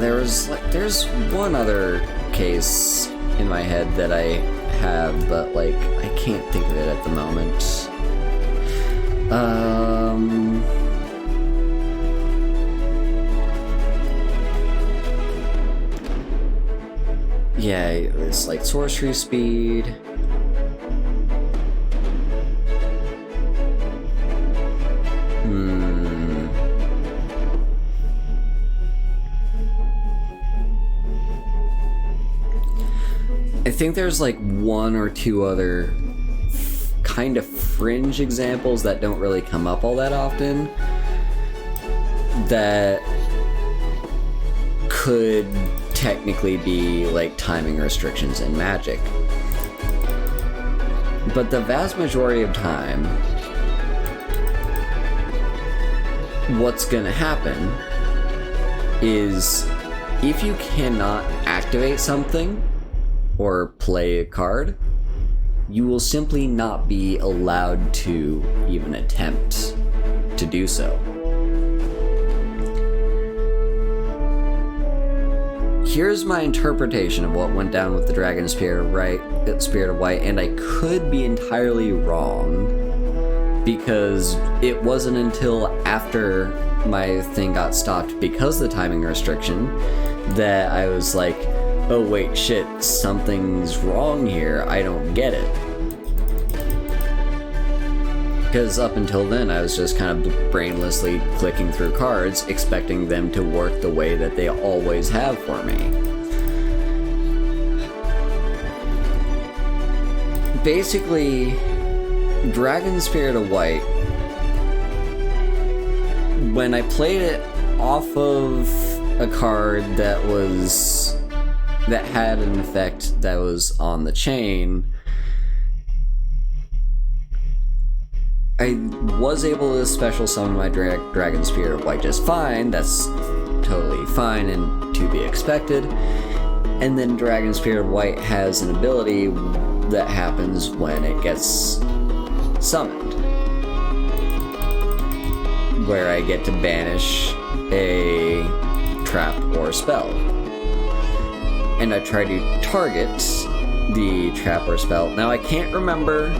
There's one other case in my head that I have, but, like, I can't think of it at the moment. Yeah, it's like sorcery speed. I think there's like one or two other kind of fringe examples that don't really come up all that often that could technically be like timing restrictions in Magic. But the vast majority of time, what's gonna happen is if you cannot activate something or play a card, you will simply not be allowed to even attempt to do so. Here's my interpretation of what went down with the Dragon Spirit of White, and I could be entirely wrong, because it wasn't until after my thing got stopped because of the timing restriction that I was like, oh wait, shit, something's wrong here, I don't get it. Because up until then, I was just kind of brainlessly clicking through cards, expecting them to work the way that they always have for me. Basically, Dragon Spirit of White, when I played it off of a card that had an effect that was on the chain, I was able to special summon my Dragon Spirit of White just fine. That's totally fine and to be expected. And then Dragon Spirit of White has an ability that happens when it gets summoned, where I get to banish a trap or spell. And I try to target the trap or spell. Now I can't remember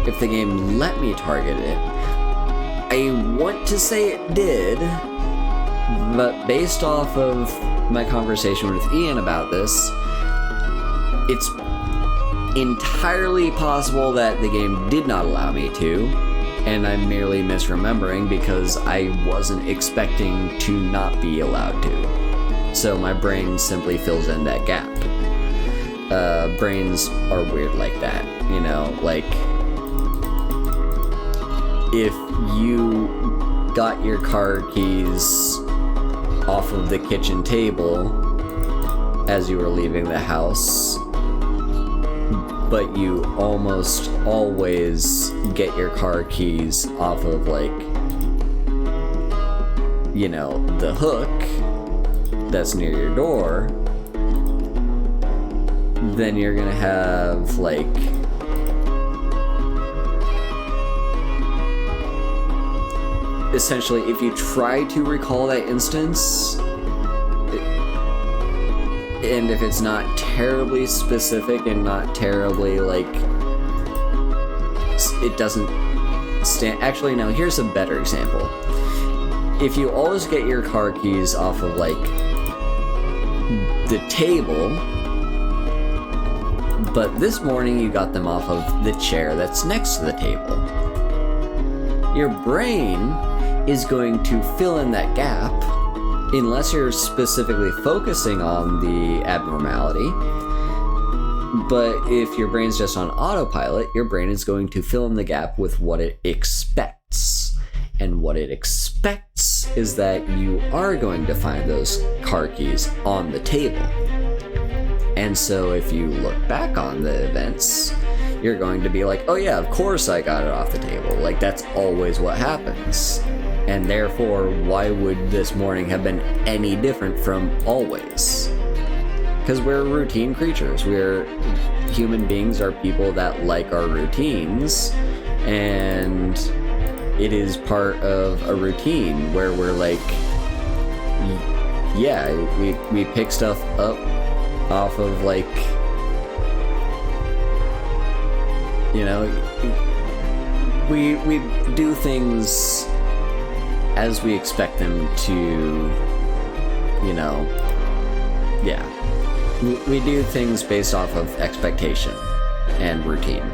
if the game let me target it. I want to say it did, but based off of my conversation with Ian about this, it's entirely possible that the game did not allow me to, and I'm merely misremembering because I wasn't expecting to not be allowed to. So my brain simply fills in that gap. Brains are weird like that, you know, like, if you got your card keys off of the kitchen table as you were leaving the house, but you almost always get your car keys off of, like, you know, the hook that's near your door, then you're gonna have, like, essentially, if you try to recall that instance, and if it's not terribly specific and not terribly, like, it doesn't stand... Actually, no, here's a better example. If you always get your car keys off of, like, the table, But this morning you got them off of the chair that's next to the table. Your brain is going to fill in that gap unless you're specifically focusing on the abnormality. But if your brain's just on autopilot, your brain is going to fill in the gap with what it expects. And what it expects is that you are going to find those car keys on the table. And so if you look back on the events, you're going to be like, oh yeah, of course I got it off the table. Like, that's always what happens. And therefore, why would this morning have been any different from always? Because we're routine creatures. Human beings are people that like our routines, and it is part of a routine where we're like, yeah, we pick stuff up off of, like, you know, we do things as we expect them to, you know, yeah. We do things based off of expectation and routine.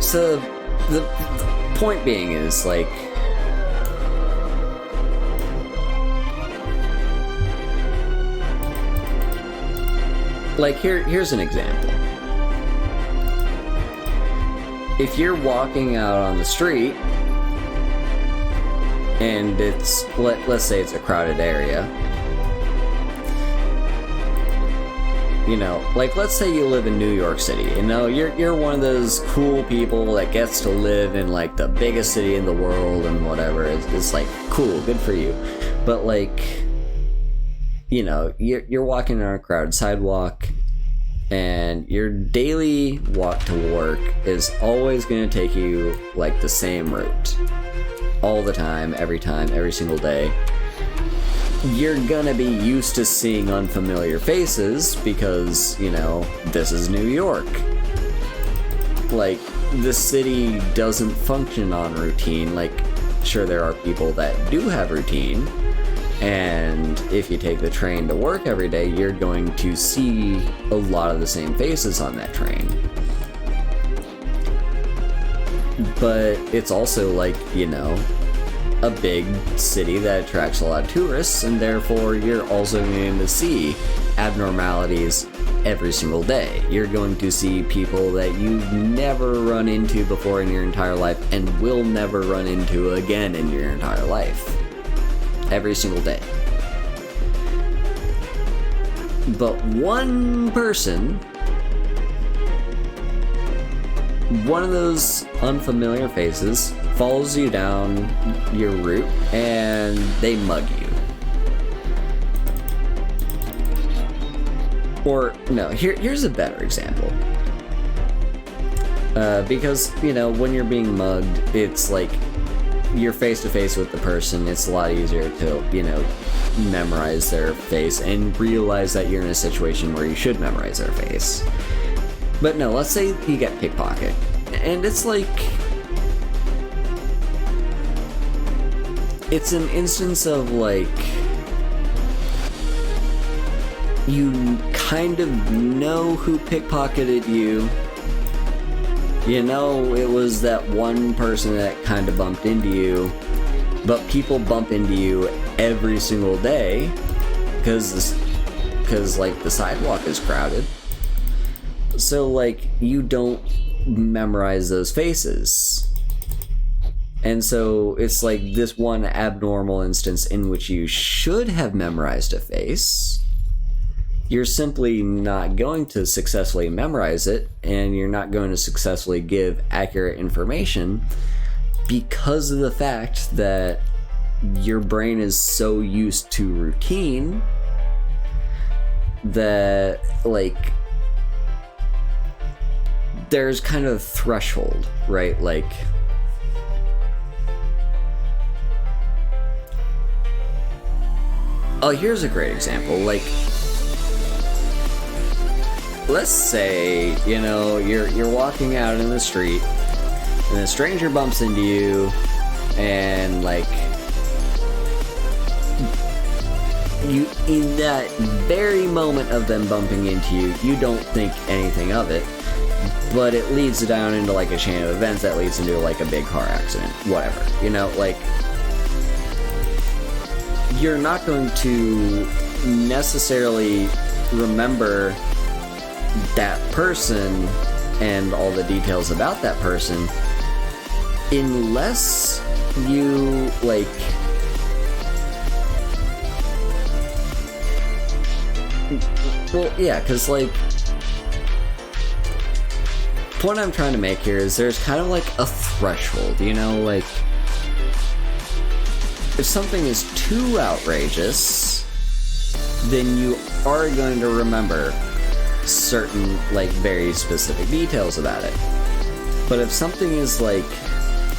So the point being is, like, here's an example. If you're walking out on the street and it's, let's say it's a crowded area, you know, like, let's say you live in New York City. You know, you're one of those cool people that gets to live in, like, the biggest city in the world and whatever. It's like, cool, good for you. But, like, you know, you're walking on a crowded sidewalk, and your daily walk to work is always going to take you, like, the same route. All the time, every single day. You're gonna be used to seeing unfamiliar faces because, you know, this is New York. Like, the city doesn't function on routine. Like, sure, there are people that do have routine, and if you take the train to work every day, you're going to see a lot of the same faces on that train. But it's also, like, you know, a big city that attracts a lot of tourists, and therefore you're also going to see abnormalities every single day. You're going to see people that you've never run into before in your entire life and will never run into again in your entire life. Every single day. But one person, one of those unfamiliar faces, follows you down your route and they mug you. Or, no, here's a better example. Because, you know, when you're being mugged, it's like you're face to face with the person. It's a lot easier to, you know, memorize their face and realize that you're in a situation where you should memorize their face. But no, let's say you get pickpocketed. And it's like, it's an instance of, like, you kind of know who pickpocketed you. You know it was that one person that kind of bumped into you, but people bump into you every single day because like, the sidewalk is crowded. So, like, you don't memorize those faces. And so it's like this one abnormal instance in which you should have memorized a face. You're simply not going to successfully memorize it, and you're not going to successfully give accurate information because of the fact that your brain is so used to routine that, like, there's kind of a threshold, right? Like, oh, here's a great example. Like, let's say, you know, you're walking out in the street and a stranger bumps into you and, like, you, in that very moment of them bumping into you, you don't think anything of it, but it leads down into like a chain of events that leads into like a big car accident, whatever, you know, like, you're not going to necessarily remember that person and all the details about that person unless you, like, well, yeah, because, like, the point I'm trying to make here is there's kind of like a threshold, you know, like, if something is too outrageous, then you are going to remember certain, like, very specific details about it. But if something is, like,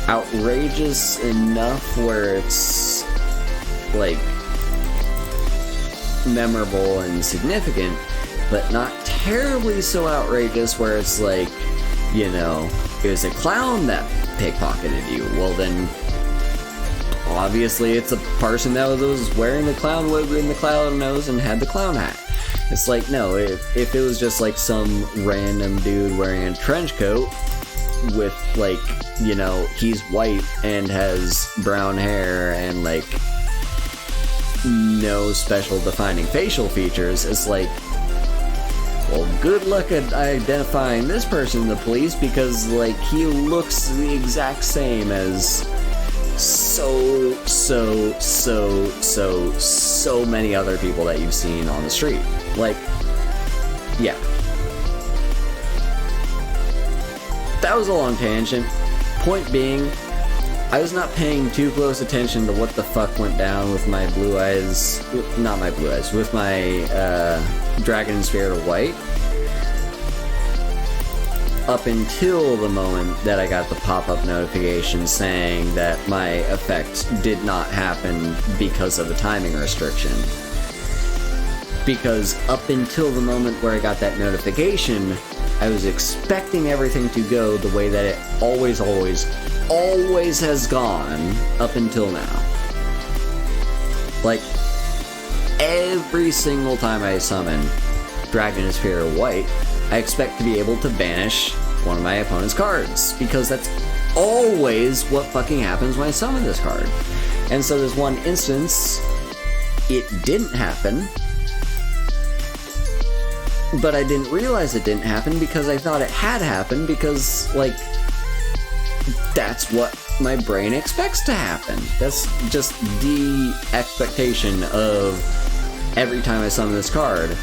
outrageous enough where it's, like, memorable and significant, but not terribly so outrageous where it's like, you know, it was a clown that pickpocketed you, well then, obviously it's a person that was wearing the clown wig and the clown nose and had the clown hat. It's like, no, if it was just like some random dude wearing a trench coat with, like, you know, he's white and has brown hair and, like, no special defining facial features, it's like, well, good luck at identifying this person to the police because, like, he looks the exact same as so many other people that you've seen on the street. Like, yeah. That was a long tangent. Point being, I was not paying too close attention to what the fuck went down with my blue eyes, not my blue eyes, with my Dragon Spirit of White, up until the moment that I got the pop-up notification saying that my effect did not happen because of a timing restriction. Because up until the moment where I got that notification, I was expecting everything to go the way that it always has gone up until now. Like, every single time I summon Dragon Spirit of White, I expect to be able to banish one of my opponent's cards, because that's always what fucking happens when I summon this card. And so there's one instance, it didn't happen, but I didn't realize it didn't happen because I thought it had happened because, like, that's what my brain expects to happen. That's just the expectation of every time I summon this card.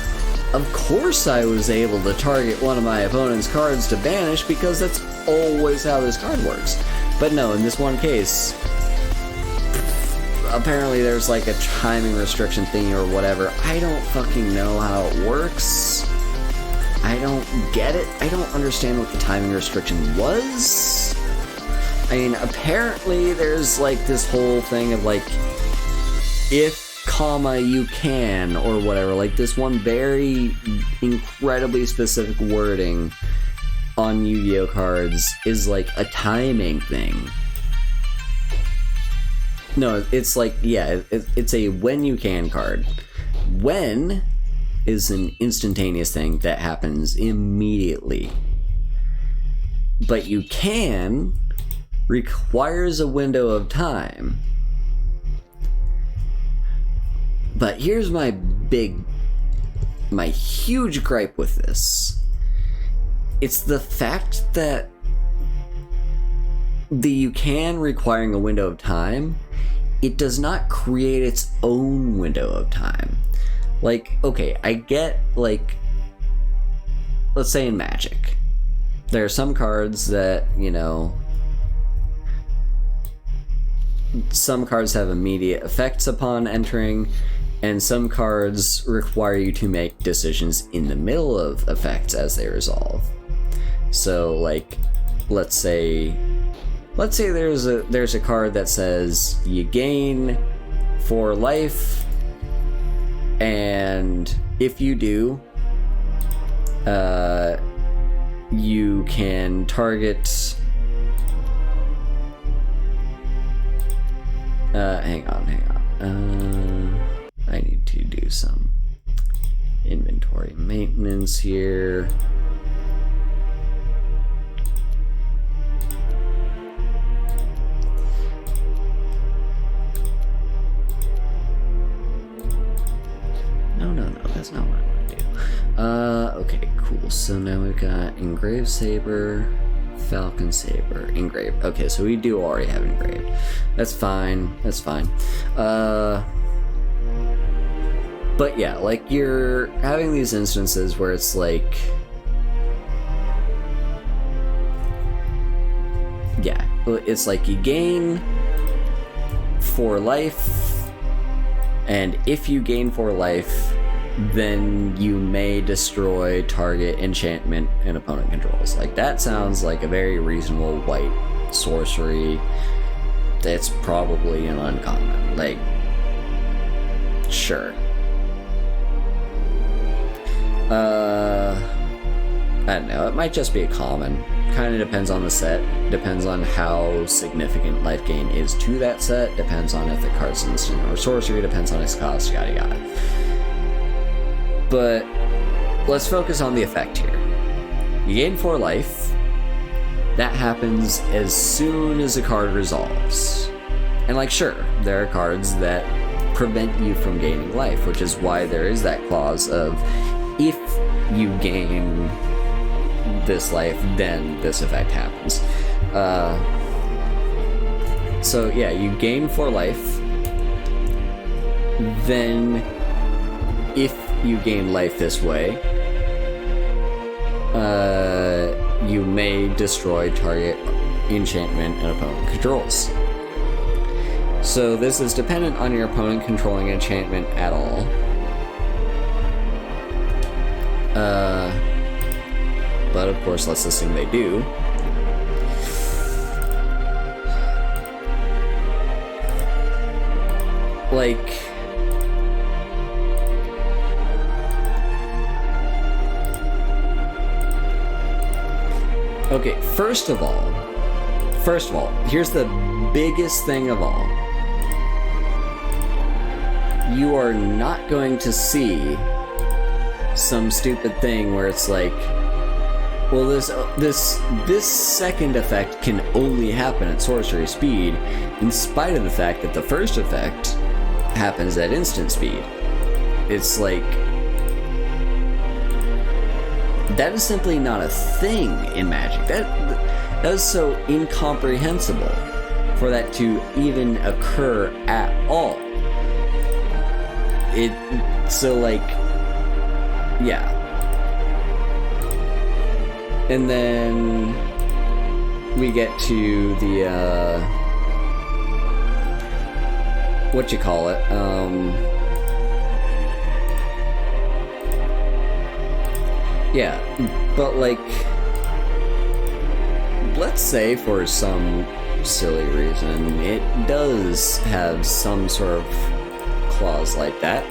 Of course I was able to target one of my opponent's cards to banish because that's always how this card works. But no, in this one case, apparently there's like a timing restriction thing or whatever. I don't fucking know how it works. I don't get it. I don't understand what the timing restriction was. I mean, apparently there's like this whole thing of like, if, comma, you can, or whatever, like this one very incredibly specific wording on Yu-Gi-Oh cards is like a timing thing. No, it's like, yeah, it's a when you can card. When is an instantaneous thing that happens immediately. But you can requires a window of time. But here's my huge gripe with this. It's the fact that the you can requiring a window of time, it does not create its own window of time. Like, okay, I get, like, let's say in Magic, there are some cards that, you know, some cards have immediate effects upon entering, and some cards require you to make decisions in the middle of effects as they resolve. So, like, let's say there's a card that says you gain 4 life, and if you do, you can target. Hang on. I need to do some inventory maintenance here. No, that's not what I want to do. Okay, cool. So now we've got engraved saber, falcon saber, engraved. Okay, so we do already have engraved. That's fine. That's fine. But yeah, like, you're having these instances where it's like, yeah, it's like you gain 4 life, and if you gain 4 life, then you may destroy target enchantment and opponent controls. Like, that sounds like a very reasonable white sorcery. That's probably an uncommon. Like, sure. I don't know, it might just be a common. Kind of depends on the set, depends on how significant life gain is to that set, depends on if the card's instant or sorcery, depends on its cost, yada yada. But let's focus on the effect here. You gain 4 life. That happens as soon as a card resolves. And like, sure, there are cards that prevent you from gaining life, which is why there is that clause of, if you gain this life, then this effect happens. So yeah, you gain 4 life, then if you gain life this way, you may destroy target enchantment and opponent controls. So this is dependent on your opponent controlling enchantment at all. But of course, let's assume they do. Like, okay, first of all, here's the biggest thing of all. You are not going to see some stupid thing where it's like, well, this second effect can only happen at sorcery speed, in spite of the fact that the first effect happens at instant speed. It's like, that is simply not a thing in Magic. That is so incomprehensible for that to even occur at all. So like, yeah. And then we get to the, yeah, but like, let's say for some silly reason it does have some sort of clause like that.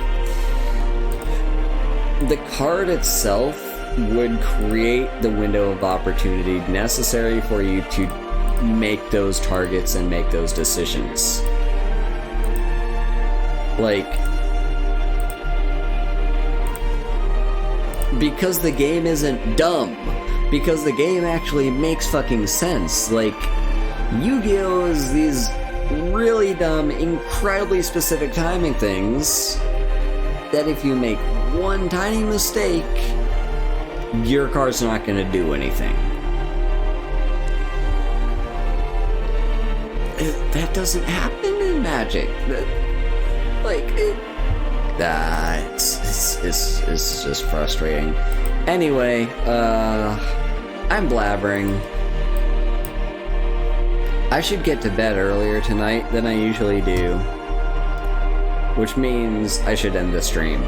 The card itself would create the window of opportunity necessary for you to make those targets and make those decisions. Like, because the game isn't dumb. Because the game actually makes fucking sense. Like, Yu-Gi-Oh! Is these really dumb, incredibly specific timing things that if you make one tiny mistake, your card's not going to do anything. That doesn't happen in Magic. It's just frustrating. Anyway, I'm blabbering. I should get to bed earlier tonight than I usually do, which means I should end the stream.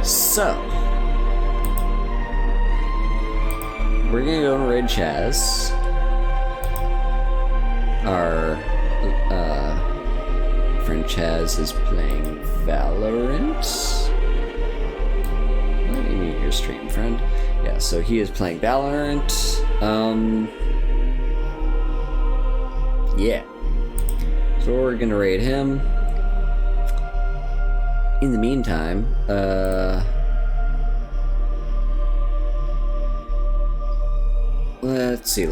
So, we're gonna go and raid Chaz. Our friend Chaz is playing Valorant. Let me mute your stream, friend. Yeah, so he is playing Valorant. Yeah. So we're gonna raid him. in the meantime, let's see.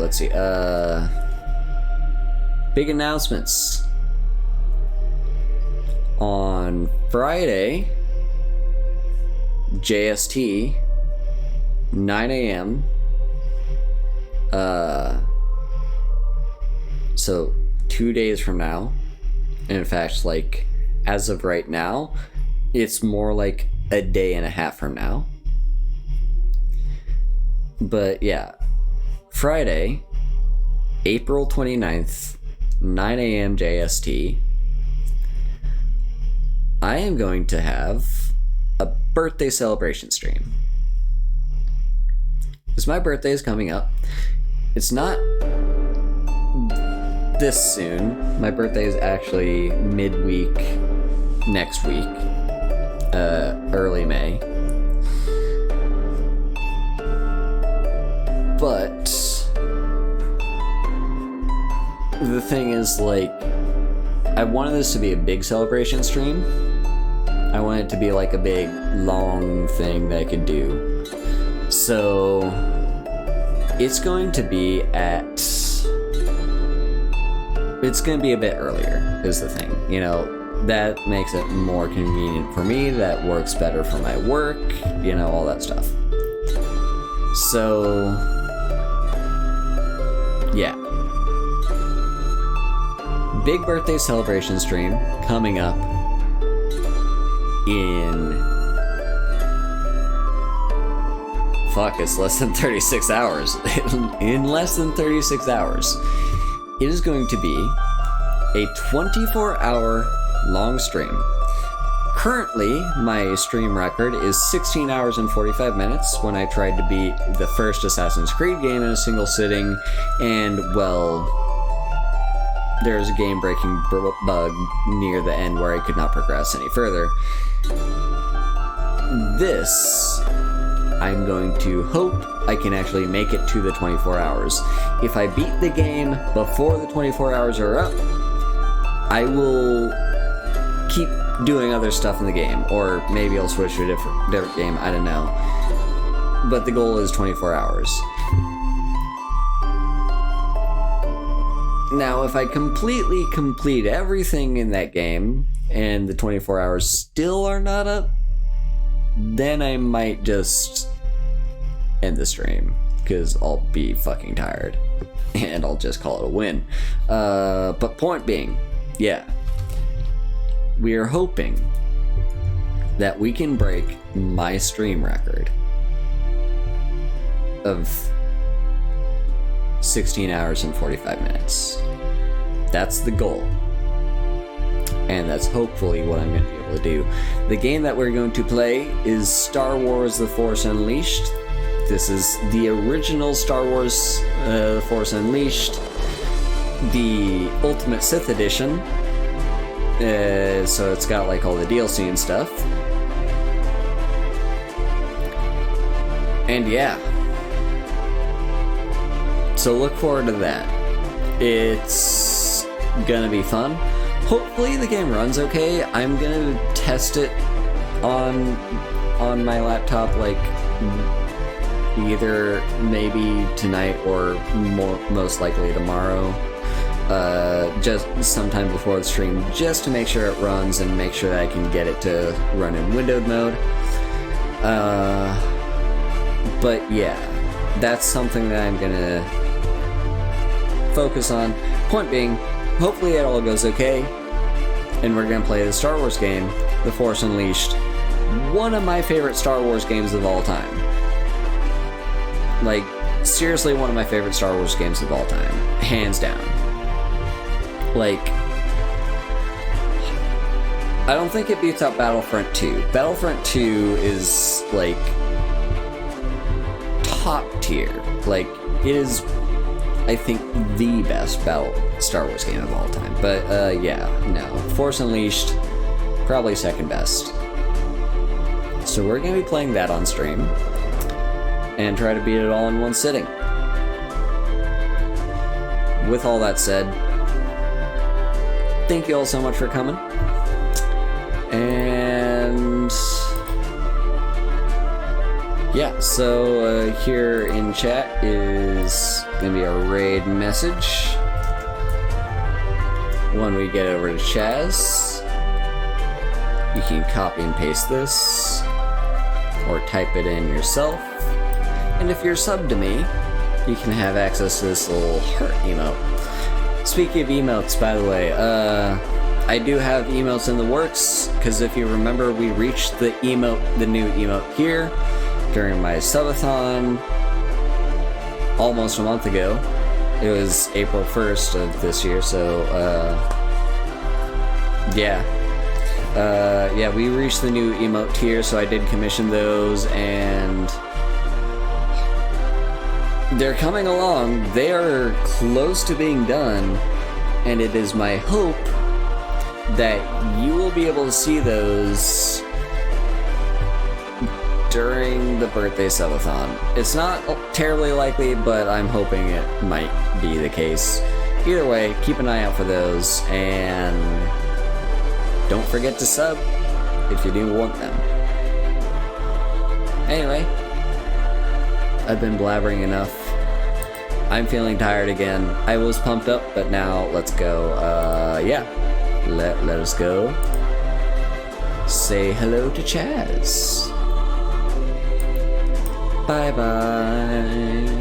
Big announcements. On Friday, JST, 9 a.m. So 2 days from now, and in fact, like, as of right now, it's more like a day and a half from now. But yeah, Friday, April 29th, 9 a.m. JST, I am going to have a birthday celebration stream. Because my birthday is coming up. It's not this soon. My birthday is actually midweek next week, early May. But the thing is, like, I wanted this to be a big celebration stream. I want it to be like a big, long thing that I could do. So it's going to be a bit earlier, is the thing. You know, that makes it more convenient for me. That works better for my work, you know, all that stuff. So, yeah. Big birthday celebration stream coming up in... it's less than 36 hours. In less than 36 hours. It is going to be a 24-hour long stream. Currently, my stream record is 16 hours and 45 minutes when I tried to beat the first Assassin's Creed game in a single sitting, and, well, there was a game-breaking bug near the end where I could not progress any further. This, I'm going to hope I can actually make it to the 24 hours. If I beat the game before the 24 hours are up, I will keep doing other stuff in the game, or maybe I'll switch to a different game, I don't know. But the goal is 24 hours. Now, if I completely complete everything in that game, and the 24 hours still are not up, then I might just end the stream, because I'll be fucking tired, and I'll just call it a win. But point being, yeah, we are hoping that we can break my stream record of 16 hours and 45 minutes. That's the goal. And that's hopefully what I'm going to be able to do. The game that we're going to play is Star Wars The Force Unleashed. This is the original Star Wars The Force Unleashed, the Ultimate Sith Edition. So it's got like all the DLC and stuff. And yeah. So look forward to that. It's gonna be fun. Hopefully the game runs okay. I'm gonna test it on my laptop, like either maybe tonight or most likely tomorrow. Just sometime before the stream, just to make sure it runs and make sure that I can get it to run in windowed mode. But yeah, that's something that I'm gonna focus on. Point being, hopefully it all goes okay, and we're gonna play the Star Wars game, The Force Unleashed, one of my favorite Star Wars games of all time. Like, seriously, one of my favorite Star Wars games of all time, hands down. Like, I don't think it beats out Battlefront 2. Battlefront 2 is, like, top tier. Like, it is, I think, the best Star Wars game of all time. But, yeah, no. Force Unleashed, probably second best. So we're going to be playing that on stream, and try to beat it all in one sitting. With all that said, thank you all so much for coming, and Yeah, so here in chat is gonna be a raid message. When we get over to Chaz, you can copy and paste this, or type it in yourself. And if you're subbed to me, you can have access to this little heart emote. Speaking of emotes, by the way, I do have emotes in the works, because if you remember, we reached the new emote here during my subathon almost a month ago. It was April 1st of this year, so yeah, we reached the new emote tier, so I did commission those, and they're coming along. They are close to being done, and it is my hope that you will be able to see those during the birthday subathon. It's not terribly likely, but I'm hoping it might be the case. Either way, keep an eye out for those, and don't forget to sub if you do want them. Anyway, I've been blabbering enough. I'm feeling tired again. I was pumped up, but now let's go. Yeah, let us go. Say hello to Chaz. Bye bye.